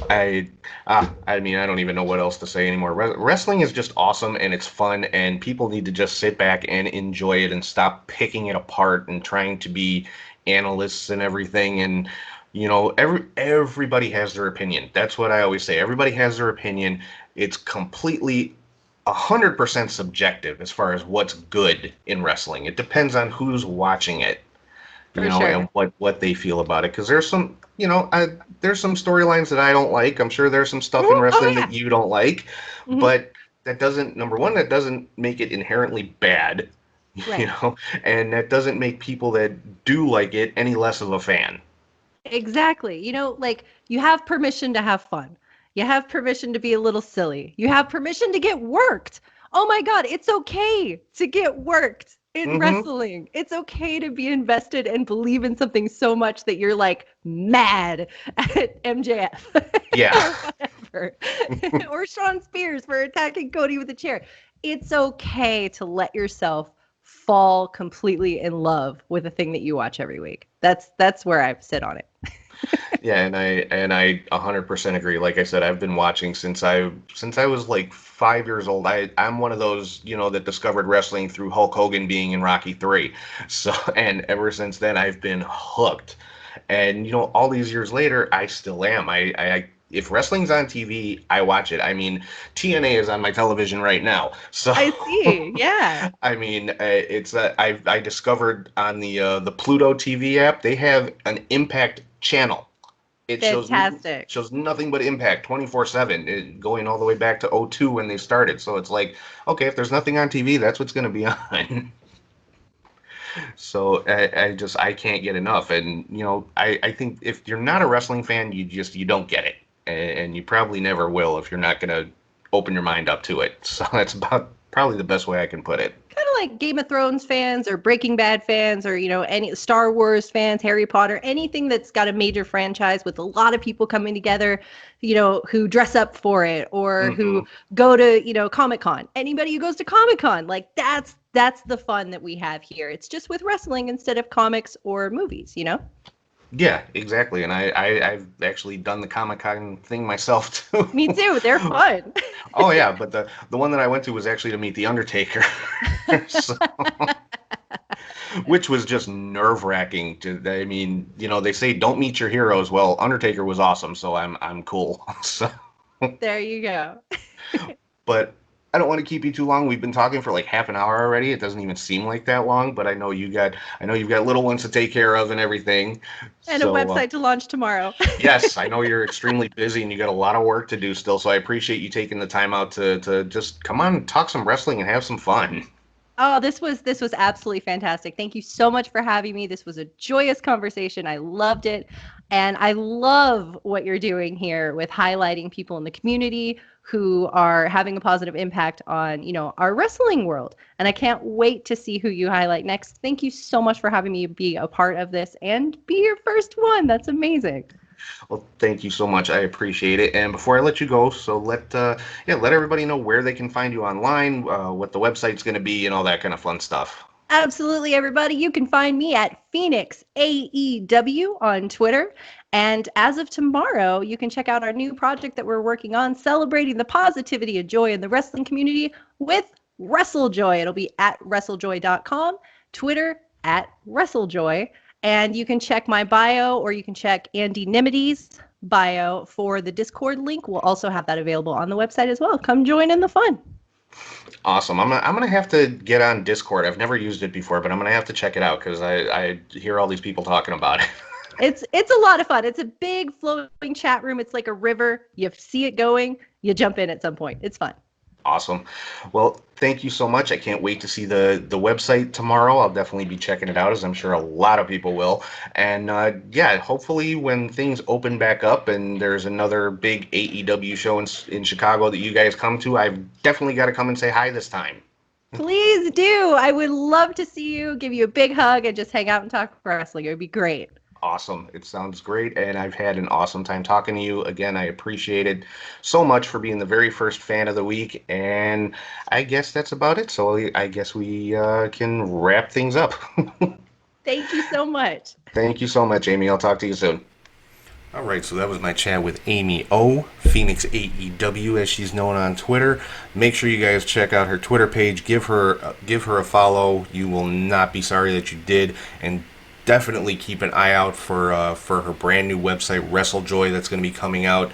I don't even know what else to say anymore. Wrestling is just awesome and it's fun, and people need to just sit back and enjoy it and stop picking it apart and trying to be analysts and everything. And everybody has their opinion. That's what I always say. Everybody has their opinion. It's completely 100% subjective as far as what's good in wrestling. It depends on who's watching it, For sure. and what they feel about it. Because there's some, there's some storylines that I don't like. I'm sure there's some stuff in wrestling that you don't like, but that doesn't, number one, that doesn't make it inherently bad, Right. and that doesn't make people that do like it any less of a fan. Exactly. Like you have permission to have fun. You have permission to be a little silly. You have permission to get worked. Oh my God, it's okay to get worked in wrestling. It's okay to be invested and believe in something so much that you're like mad at MJF. Yeah. or whatever. Or Sean Spears for attacking Cody with a chair. It's okay to let yourself fall completely in love with a thing that you watch every week. That's where I sit on it. Yeah, and I 100% agree. Like I said, I've been watching since I was like 5 years old. I'm one of those, that discovered wrestling through Hulk Hogan being in Rocky 3. So, and ever since then I've been hooked. And all these years later, I still am. I if wrestling's on TV, I watch it. I mean, TNA is on my television right now. So I see. Yeah. I mean, it's I discovered on the Pluto TV app, they have an Impact channel. It Fantastic. shows nothing but Impact 24/7, going all the way back to '02 when they started. So it's like, okay, if there's nothing on TV, that's what's going to be on. So I can't get enough. And I think if you're not a wrestling fan, you don't get it, and you probably never will if you're not going to open your mind up to it. So probably the best way I can put it. Kind of like Game of Thrones fans or Breaking Bad fans or, any Star Wars fans, Harry Potter, anything that's got a major franchise with a lot of people coming together, who dress up for it or who go to, Comic-Con. Anybody who goes to Comic-Con, like that's the fun that we have here. It's just with wrestling instead of comics or movies. Yeah, exactly. And I've actually done the Comic-Con thing myself too. Me too. They're fun. Oh yeah, but the one that I went to was actually to meet the Undertaker. So, which was just nerve-wracking. I mean, they say don't meet your heroes. Well, Undertaker was awesome, so I'm cool. So There you go. but I don't want to keep you too long. We've been talking for like half an hour already. It doesn't even seem like that long, but I know you've got little ones to take care of and everything. And a website to launch tomorrow. Yes, I know you're extremely busy and you got a lot of work to do still, so I appreciate you taking the time out to just come on, talk some wrestling and have some fun. Oh, this was absolutely fantastic. Thank you so much for having me. This was a joyous conversation. I loved it. And I love what you're doing here with highlighting people in the community who are having a positive impact on, our wrestling world. And I can't wait to see who you highlight next. Thank you so much for having me be a part of this and be your first one. That's amazing. Well, thank you so much. I appreciate it. And before I let you go, so let everybody know where they can find you online, what the website's going to be, and all that kind of fun stuff. Absolutely, everybody. You can find me at Phoenix AEW on Twitter. And as of tomorrow, you can check out our new project that we're working on, celebrating the positivity of joy in the wrestling community with WrestleJoy. It'll be at WrestleJoy.com, Twitter at WrestleJoy. And you can check my bio, or you can check Andy Nimity's bio for the Discord link. We'll also have that available on the website as well. Come join in the fun. Awesome. I'm gonna have to get on Discord. I've never used it before, but I'm gonna have to check it out because I hear all these people talking about it. It's a lot of fun. It's a big flowing chat room. It's like a river. You see it going. You jump in at some point. It's fun. Awesome. Well, thank you so much. I can't wait to see the website tomorrow. I'll definitely be checking it out, as I'm sure a lot of people will. And hopefully when things open back up and there's another big AEW show in Chicago that you guys come to, I've definitely got to come and say hi this time. Please do. I would love to see you, give you a big hug, and just hang out and talk wrestling. It would be great. Awesome. It sounds great, and I've had an awesome time talking to you. Again, I appreciate it so much for being the very first fan of the week, and I guess that's about it. So I guess we can wrap things up. Thank you so much. Thank you so much, Amy. I'll talk to you soon. All right, so that was my chat with Amy O, Phoenix AEW, as she's known on Twitter. Make sure you guys check out her Twitter page. Give her a follow. You will not be sorry that you did, and definitely keep an eye out for her brand new website, WrestleJoy, that's going to be coming out.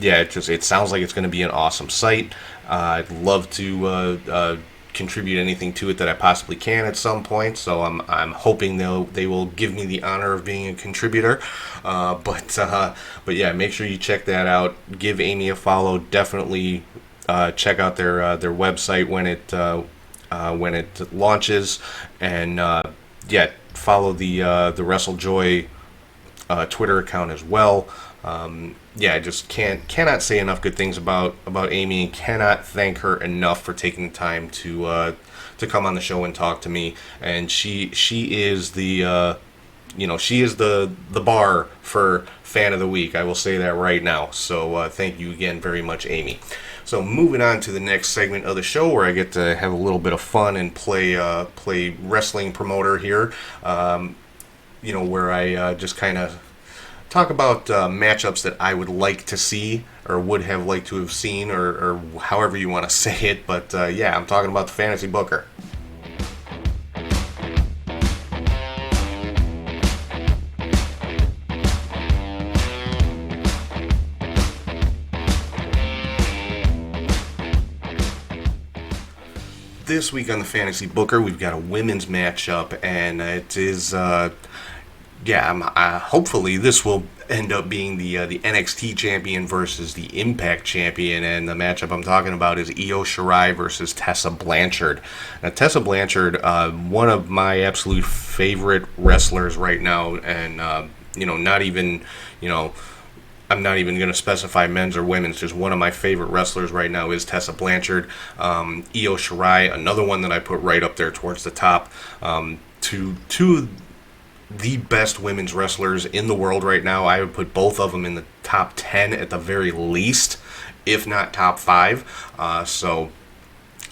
It sounds like it's going to be an awesome site. I'd love to contribute anything to it that I possibly can at some point. So I'm hoping they will give me the honor of being a contributor. But yeah, make sure you check that out. Give Amy a follow. Definitely check out their website when it launches, and follow the WrestleJoy Twitter account as well. I just cannot say enough good things about Amy, and cannot thank her enough for taking the time to come on the show and talk to me. And she is the bar for fan of the week. I will say that right now. So thank you again very much, Amy. So moving on to the next segment of the show, where I get to have a little bit of fun and play wrestling promoter here, where I just kind of talk about matchups that I would like to see, or would have liked to have seen, or however you want to say it. But I'm talking about the Fantasy Booker. This week on the Fantasy Booker, we've got a women's matchup, and it is, hopefully this will end up being the NXT champion versus the Impact champion, and the matchup I'm talking about is Io Shirai versus Tessa Blanchard. Now, Tessa Blanchard, one of my absolute favorite wrestlers right now, and, not even, I'm not even going to specify men's or women's. Just one of my favorite wrestlers right now is Tessa Blanchard. Io Shirai, another one that I put right up there towards the top. Two the best women's wrestlers in the world right now. I would put both of them in the top 10 at the very least, if not top 5.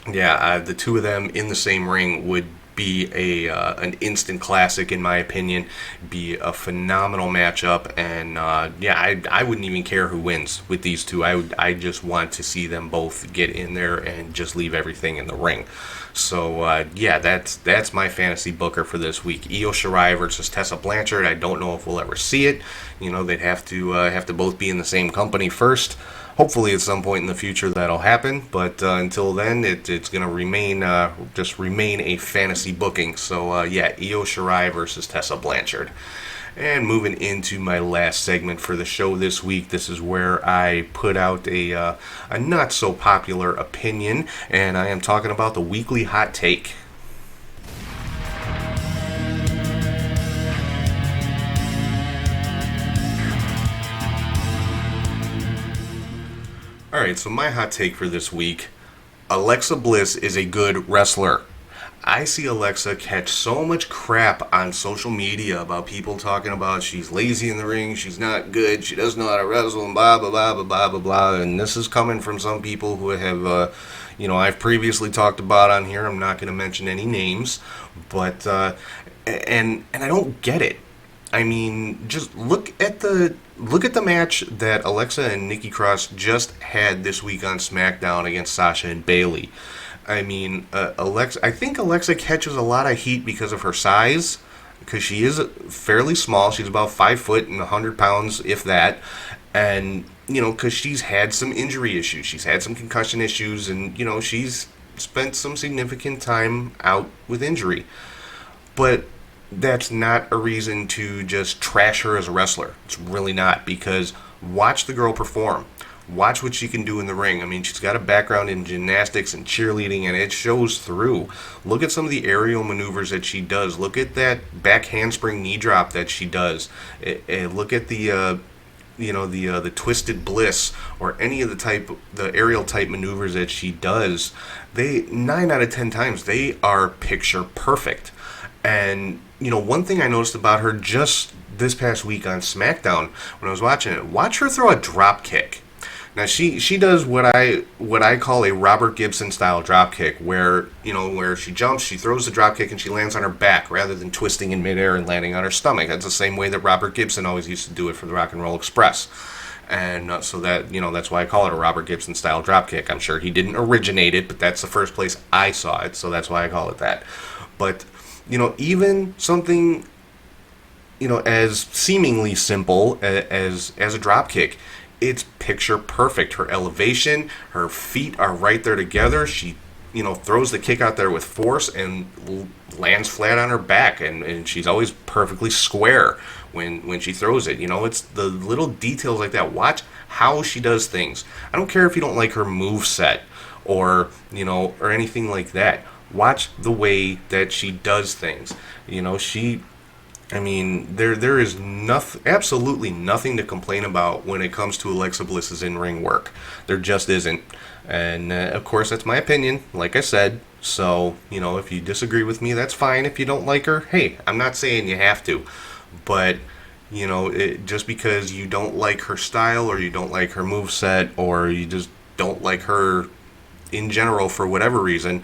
The two of them in the same ring would be an instant classic in my opinion. Be a phenomenal matchup, and I wouldn't even care who wins with these two. I just want to see them both get in there and just leave everything in the ring. So that's my fantasy booker for this week. Io Shirai versus Tessa Blanchard. I don't know if we'll ever see it. They'd have to both be in the same company first. Hopefully at some point in the future that'll happen, but until then it's going to remain a fantasy booking. So Io Shirai versus Tessa Blanchard. And moving into my last segment for the show this week, this is where I put out a not so popular opinion, and I am talking about the weekly hot take. Alright, so my hot take for this week, Alexa Bliss is a good wrestler. I see Alexa catch so much crap on social media about people talking about she's lazy in the ring, she's not good, she doesn't know how to wrestle, and blah, blah, blah, blah, blah, blah, blah. And this is coming from some people who have, I've previously talked about on here. I'm not going to mention any names, but, and I don't get it. I mean, just look at the match that Alexa and Nikki Cross just had this week on SmackDown against Sasha and Bayley. I mean, I think Alexa catches a lot of heat because of her size, because she is fairly small. She's about 5 foot and 100 pounds, if that. And, because she's had some injury issues. She's had some concussion issues, and, she's spent some significant time out with injury. But that's not a reason to just trash her as a wrestler. It's really not, because watch the girl perform. Watch what she can do in the ring. I mean, she's got a background in gymnastics and cheerleading, and it shows through. Look at some of the aerial maneuvers that she does. Look at that back handspring knee drop that she does. Look at the twisted bliss, or any of the aerial type maneuvers that she does. 9 out of 10 times, they are picture perfect. And, one thing I noticed about her just this past week on SmackDown when I was watching it, watch her throw a drop kick. Now, she does what I call a Robert Gibson style drop kick, where she jumps, she throws the drop kick, and she lands on her back rather than twisting in midair and landing on her stomach. That's the same way that Robert Gibson always used to do it for the Rock and Roll Express. And so that, that's why I call it a Robert Gibson style drop kick. I'm sure he didn't originate it, but that's the first place I saw it, so that's why I call it that. But even something, as seemingly simple as a drop kick, it's picture perfect. Her elevation, her feet are right there together. She, throws the kick out there with force and lands flat on her back, and she's always perfectly square when she throws it. It's the little details like that. Watch how she does things. I don't care if you don't like her move set or anything like that. Watch the way that she does things. There is absolutely nothing to complain about when it comes to Alexa Bliss's in-ring work. There just isn't. And, of course, that's my opinion, like I said. So, if you disagree with me, that's fine. If you don't like her, hey, I'm not saying you have to. But, just because you don't like her style, or you don't like her moveset, or you just don't like her in general for whatever reason,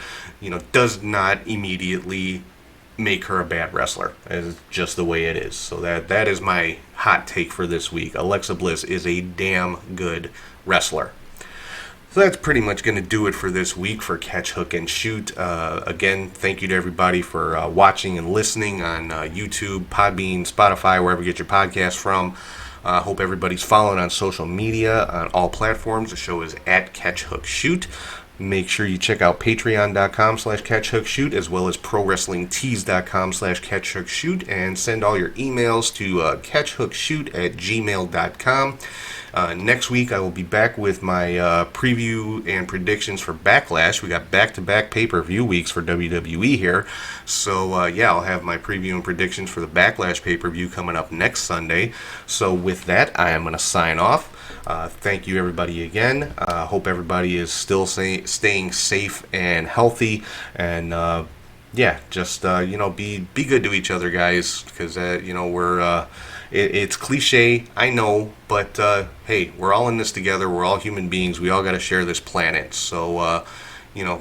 does not immediately make her a bad wrestler. It's just the way it is. So that is my hot take for this week. Alexa Bliss is a damn good wrestler. So that's pretty much going to do it for this week for Catch, Hook, and Shoot. Again, thank you to everybody for watching and listening on YouTube, Podbean, Spotify, wherever you get your podcasts from. Hope everybody's following on social media on all platforms. The show is at Catch, Hook, Shoot. Make sure you check out patreon.com/catchhookshoot, as well as prowrestlingtees.com/catchhookshoot, and send all your emails to catchhookshoot@gmail.com. Next week I will be back with my preview and predictions for Backlash. We got back-to-back pay-per-view weeks for WWE here. So I'll have my preview and predictions for the Backlash pay-per-view coming up next Sunday. So with that, I am going to sign off. Thank you everybody again. Hope everybody is still staying safe and healthy, and just be good to each other, guys, because we're it's cliche, I know, but hey, we're all in this together. We're all human beings. We all got to share this planet. So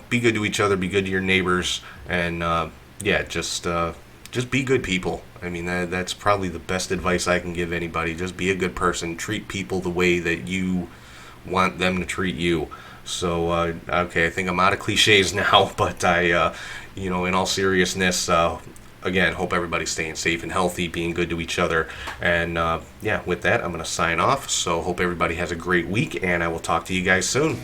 be good to each other, be good to your neighbors, and just be good people. I mean, that's probably the best advice I can give anybody. Just be a good person. Treat people the way that you want them to treat you. So, okay, I think I'm out of cliches now, but in all seriousness, again, hope everybody's staying safe and healthy, being good to each other. And, with that, I'm going to sign off. So, hope everybody has a great week, and I will talk to you guys soon.